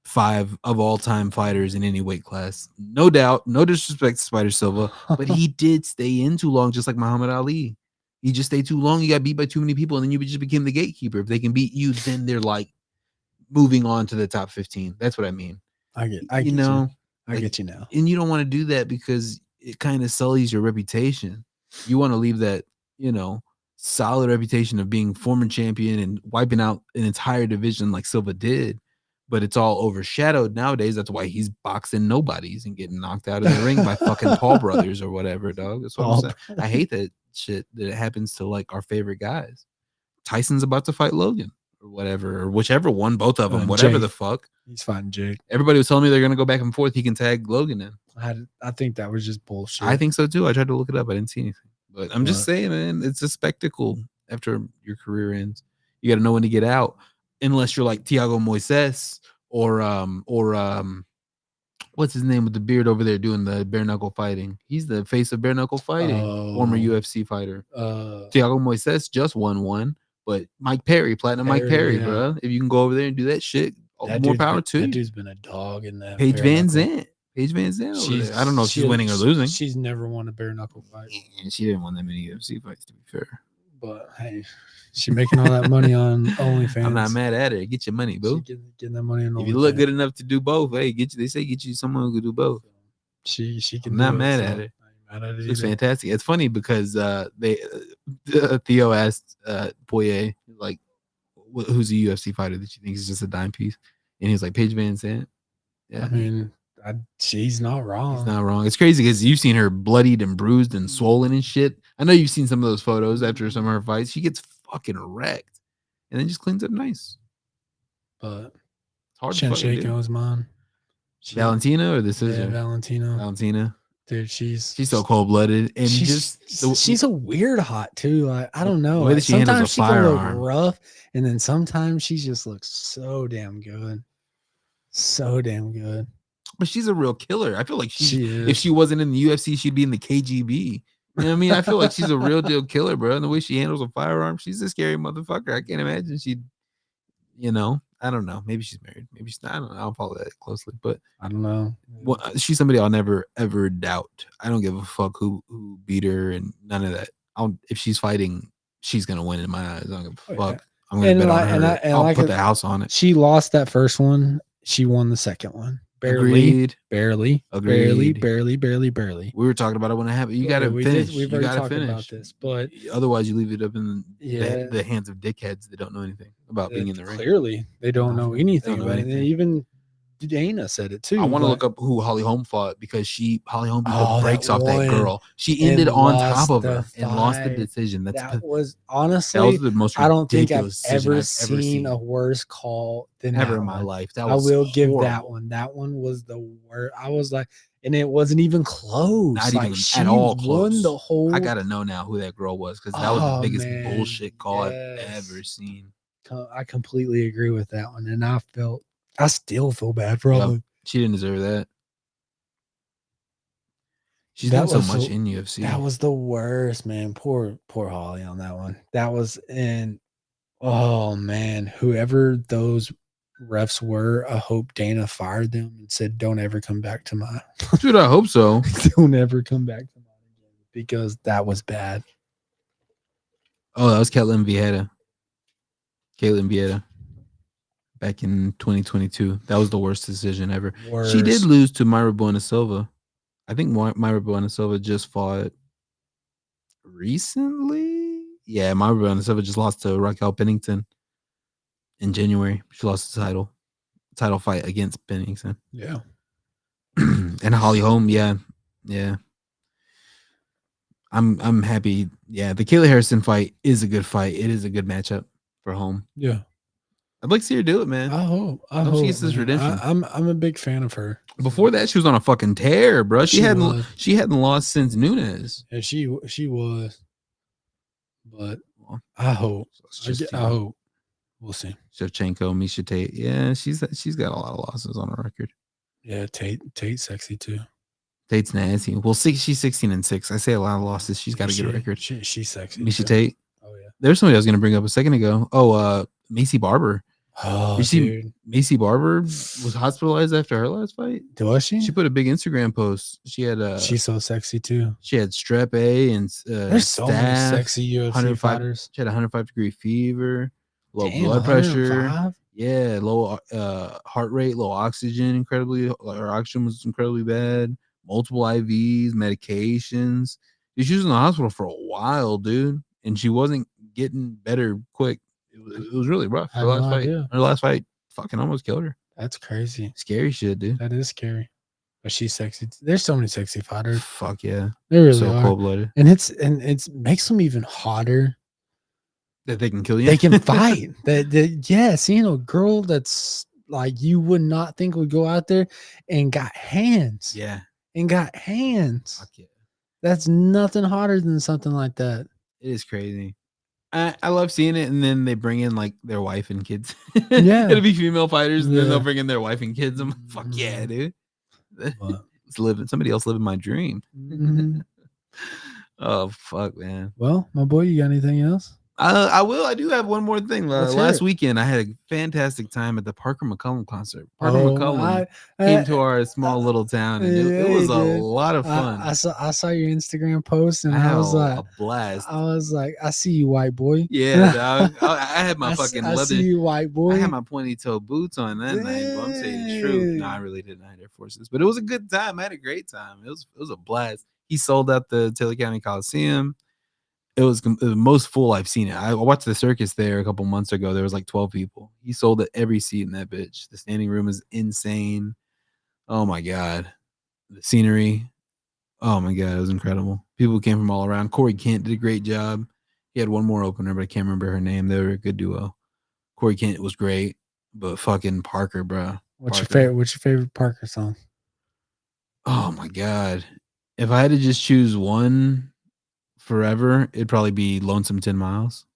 5 of all time fighters in any weight class. No doubt. No disrespect to Spider Silva, but he did stay in too long, just like Muhammad Ali. He just stayed too long. You got beat by too many people, and then you just became the gatekeeper. If they can beat you, then they're like moving on to the top 15. That's what I mean. I get you now. And you don't want to do that because it kind of sullies your reputation. You want to leave that, solid reputation of being former champion and wiping out an entire division like Silva did. But it's all overshadowed nowadays. That's why he's boxing nobodies and getting knocked out of the ring by fucking Paul brothers or whatever, dog. That's what I'm saying. I hate that shit that it happens to like our favorite guys. Tyson's about to fight Logan or whatever, or whichever one, both of them, whatever Jake. The fuck. He's fighting Jake. Everybody was telling me they're gonna go back and forth. He can tag Logan in. I think that was just bullshit. I think so too. I tried to look it up. I didn't see anything. But I'm just saying, man, it's a spectacle after your career ends. You got to know when to get out, unless you're like Thiago Moises or what's his name with the beard over there doing the bare knuckle fighting. He's the face of bare knuckle fighting, former UFC fighter. Thiago Moises just won one, but Mike Perry, Mike Perry, bro. If you can go over there and do that shit, more power to you. That dude's been a dog in that. Paige Van Zandt. I don't know if she's winning or losing. She's never won a bare knuckle fight. And she didn't win that many UFC fights, to be fair. But hey, she's making all that money on OnlyFans. I'm not mad at her. Get your money, boo. Getting that money on OnlyFans. If you look good enough to do both, hey, they say get you someone who can do both. She can. I'm not mad at her. It's fantastic. It's funny because Theo asked Poirier, like, who's a UFC fighter that you think is just a dime piece, and he was like Paige Van Zandt. Yeah, I mean. She's not wrong. He's not wrong. It's crazy because you've seen her bloodied and bruised and swollen and shit. I know you've seen some of those photos after some of her fights. She gets fucking wrecked and then just cleans up nice. But it's hard to shake Osman. Valentina or this is Valentina. Dude, she's so cold blooded and she's a weird hot too. Like I don't know. The way that she sometimes she can look rough, and then sometimes she just looks so damn good. So damn good. But she's a real killer. I feel like if she wasn't in the UFC, she'd be in the KGB. You know what I mean? I feel like she's a real deal killer, bro. And the way she handles a firearm, she's a scary motherfucker. I can't imagine she'd, I don't know. Maybe she's married. Maybe she's not. I don't know. I don't follow that closely, but I don't know. Well, she's somebody I'll never ever doubt. I don't give a fuck who beat her and none of that. If she's fighting, she's gonna win in my eyes. I don't give a fuck. I'm gonna bet on her. I'll put the house on it. She lost that first one. She won the second one. Agreed. barely. Agreed. Barely. We were talking about it when it happened. You got to finish. We've You already got to talked about finish. this, but Otherwise, you leave it up in yeah, the hands of dickheads that don't know anything about being in the ring. clearly they don't know anything know about it. And anything. even Dana said it too. I want to look up who Holly Holm fought because Holly Holm beat the brakes off that girl. She ended and on top lost of the her and lost the fight. decision. That was that honestly, was the most I don't think I've ridiculous decision ever I've ever seen seen a worse call than ever that in my one. life. That I was will give that horrible. one. That one was the worst. I was like, and it wasn't even close. Not like even she at all won close. the whole. I gotta know now who that girl was because that was the biggest bullshit call I've ever seen. I completely agree with that one, and I still feel bad for Holly. She didn't deserve that. She's done so much in UFC. That was the worst, man. Poor Holly on that one. That was oh man, whoever those refs were, I hope Dana fired them and said, "Don't ever come back to mine." Dude, I hope so. Don't ever come back to mine again because that was bad. Oh, that was Caitlin Vieira. Back in 2022. That was the worst decision ever. She did lose to Mayra Bueno Silva. I think Mayra Bueno Silva just fought recently. Yeah, Mayra Bueno Silva just lost to Raquel Pennington in January. She lost the title fight against Pennington. Yeah. And Holly Holm, yeah. I'm happy. Yeah, the Kayla Harrison fight is a good fight. It is a good matchup for Holm. Yeah. I'd like to see her do it, man. I hope she gets this redemption. I'm a big fan of her. Before that, she was on a fucking tear, bro. She hadn't lost since Nunes. Yeah, she was. But I hope. I hope. We'll see. Shevchenko, Miesha Tate. Yeah, she's got a lot of losses on her record. Yeah, Tate's sexy too. Tate's nasty. Well, she's 16-6. I say a lot of losses. She's got a good record. She's sexy. Miesha Tate. Oh yeah. There's somebody I was gonna bring up a second ago. Oh, Macy Barber. Oh, dude. Macy Barber was hospitalized after her last fight. Was she? She put a big Instagram post. She had she's so sexy too. She had strep A and there's so many sexy UFC fighters. She had 105-degree fever, low Damn, blood pressure. 105? Yeah, low heart rate, low oxygen. Her oxygen was incredibly bad. Multiple IVs, medications. She was in the hospital for a while, dude, and she wasn't getting better quick. It was really rough. Her last fight fucking almost killed her. That's crazy. Scary shit, dude. That is scary. But she's sexy. There's so many sexy fighters. Fuck yeah. They really so are. Cold-blooded. And it's makes them even hotter. That they can kill you. They can fight. Seeing a girl that's like you would not think would go out there and got hands. Yeah. And got hands. Fuck yeah. That's nothing hotter than something like that. It is crazy. I love seeing it, and then they bring in like their wife and kids. Yeah, it'll be female fighters, and then they'll bring in their wife and kids. I'm like, fuck yeah, dude. Somebody else living my dream. Mm-hmm. Oh fuck, man. Well, my boy, you got anything else? I do have one more thing. Last weekend, I had a fantastic time at the Parker McCullum concert. Parker McCullum came to our small little town, and it was a lot of fun. I saw your Instagram post, and I was like, a blast. I was like, I see you, white boy. Yeah, dog. I had my fucking leather. I see you, white boy. I had my pointy toe boots on that night. But I'm saying the truth. No, I really didn't. I had Air Forces, but it was a good time. I had a great time. It was a blast. He sold out the Taylor County Coliseum. It was the most full I've seen it. I watched the circus there a couple months ago. There was like 12 people. He sold every seat in that bitch. The standing room is insane. Oh my God. The scenery. Oh my God. It was incredible. People came from all around. Corey Kent did a great job. He had one more opener, but I can't remember her name. They were a good duo. Corey Kent was great, but fucking Parker, bro. What's your favorite Parker song? Oh my God. If I had to just choose one forever, it'd probably be Lonesome 10 Miles.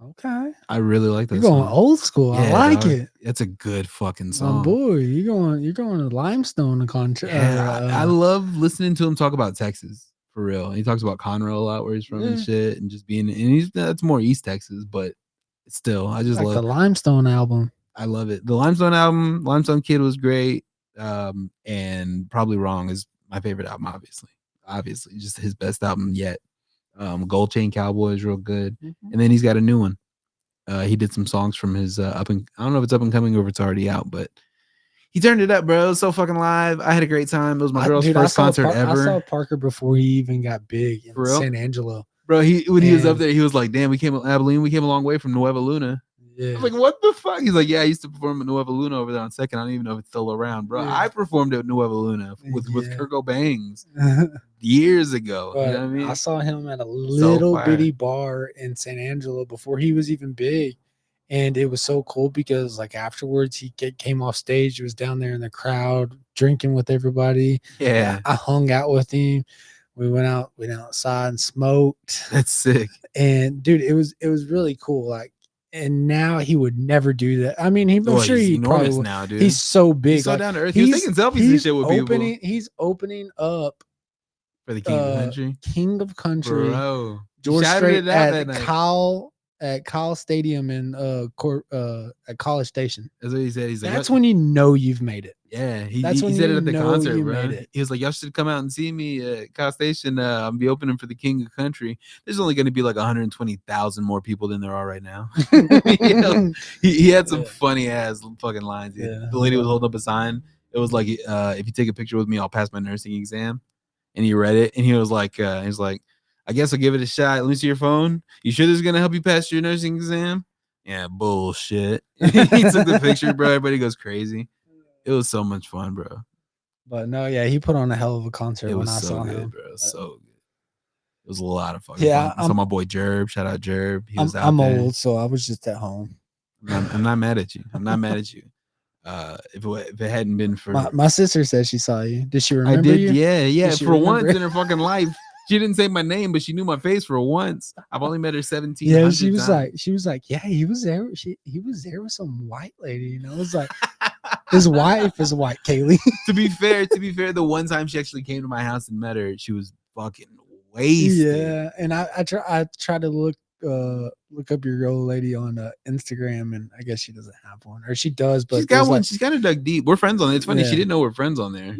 Okay. I really like that. You're going old school. Yeah, I like it. It's a good fucking song. Oh boy, you're going to Limestone contract. Yeah, I love listening to him talk about Texas for real. He talks about Conroe a lot, where he's from and shit, and just being. And that's more East Texas, but still, I just love the Limestone album. I love it. The Limestone album, Limestone Kid was great, and Probably Wrong is my favorite album. Obviously, just his best album yet. Gold Chain Cowboy is real good, and then he's got a new one. He did some songs from his I don't know if it's up and coming or if it's already out, but He turned it up, bro. It was so fucking live. I had a great time. It was my girl's first concert I saw ever. Parker before he even got big in For real? San Angelo. Bro, when he was up And- there, he was like, "Damn, we came Abilene. We came a long way from Nueva Luna." I Yeah. was like, "What the fuck?" He's like, "Yeah, I used to perform at Nueva Luna over there on Second. I don't even know if it's still around, bro. Yeah. I performed at Nueva Luna with Yeah. Kurt Bangs years ago. You know what I mean? I saw him at a little fire. bitty bar in San Angelo before he was even big. And it was so cool because like afterwards he came off stage. He was down there in the crowd drinking with everybody. Yeah, I hung out with him. We went outside and smoked. that's sick. And dude, it was really cool. Like, and now he would never do that. I mean, I'm sure he's he enormous probably would. now, dude. He's so big. He's so like, down to earth. He was taking selfies and shit with people He's opening up for the King of the Country. King of Country. Bro, George shouted Strait it out that at night. Kyle Stadium in at College Station. That's what he said. He's like, That's when you know you've made it. yeah, he That's when said it you at the know concert, you bro. made it. He was like, y'all should come out and see me at Kyle Station. I'll be opening for the King of Country. There's only going to be like 120,000 more people than there are right now. You know? He had some Yeah. funny ass fucking lines. Yeah. The lady was holding up a sign. It was like, if you take a picture with me, I'll pass my nursing exam. And he read it, and he was like, I guess I'll give it a shot. Let me see your phone. You sure this is gonna help you pass your nursing exam? Yeah, bullshit. He took the picture, bro. Everybody goes crazy. It was so much fun, bro. But no, yeah, he put on a hell of a concert It when was I so saw good, him. bro. It was so good. It was a lot of fucking Yeah, fun. I saw my boy Jerb. Shout out Jerb. He was out I'm there. old, so I was just at home. I'm not mad at you. I'm not mad at you. If it hadn't been for My sister said she saw you. Did she remember I did, you? yeah. Did she For once remember? in her fucking life, she didn't say my name, but she knew my face for once. I've only met her 17. Yeah, she was times. like, yeah, he was there. He was there with some white lady. You know, it was like his wife is white, Kaylee. to be fair, the one time she actually came to my house and met her, she was fucking wasted. Yeah, and I try to look up your old lady on Instagram, and I guess she doesn't have one, or she does, but She's got one. like, She's kind of dug deep. We're friends on it. It's funny. Yeah. She didn't know we're friends on there.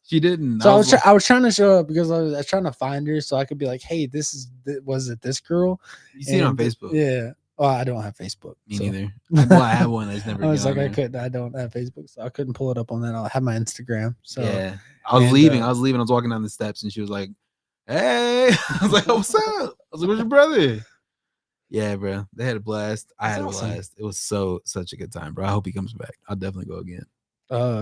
She didn't. So I was trying to show up because I was trying to find her so I could be like, hey, was it this girl? You see it on Facebook. Yeah. Well, I don't have Facebook. Me so. neither. Well, I have one. I just never. I was like, there. I don't have Facebook, so I couldn't pull it up on that. I have my Instagram. So yeah, I was leaving. I was walking down the steps, and she was like, "Hey," I was like, "What's up?" I was like, "Where's your brother?" Yeah, bro. They had a blast. I had a blast. It was such a good time, bro. I hope he comes back. I'll definitely go again.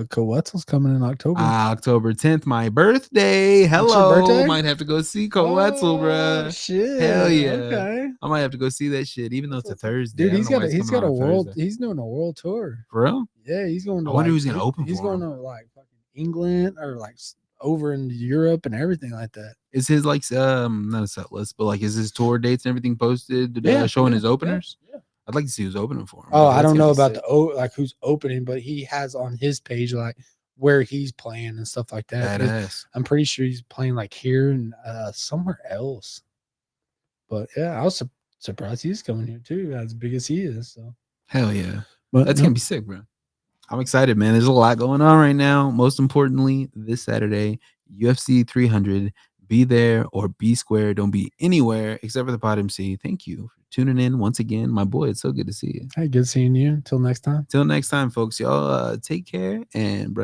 Coetzel's coming in October. October 10th, my birthday. Hello. Your birthday? Might have to go see Coetzel, bro. Shit. Hell yeah. Okay. I might have to go see that shit, even though it's a Thursday. Dude, he's got a world. He's doing a world tour. For real? Yeah, he's going to. I wonder who's gonna open. He's for going him. to like fucking England or like over in Europe and everything like that. Is his like not a set list, but like is his tour dates and everything posted? Showing his openers. Yeah. I'd like to see who's opening for him. Oh, I don't know about like who's opening, but he has on his page like where he's playing and stuff like that. I'm pretty sure he's playing like here and somewhere else. But yeah, I was surprised he's coming here too, as big as he is. So hell yeah, but that's gonna be sick, bro. I'm excited, man. There's a lot going on right now. Most importantly, this Saturday, UFC 300. Be there or be square. Don't be anywhere except for the Pod MC. Thank you for tuning in once again, my boy. It's so good to see you. Hey, good seeing you. Till next time. Till next time, folks. Y'all take care and brush.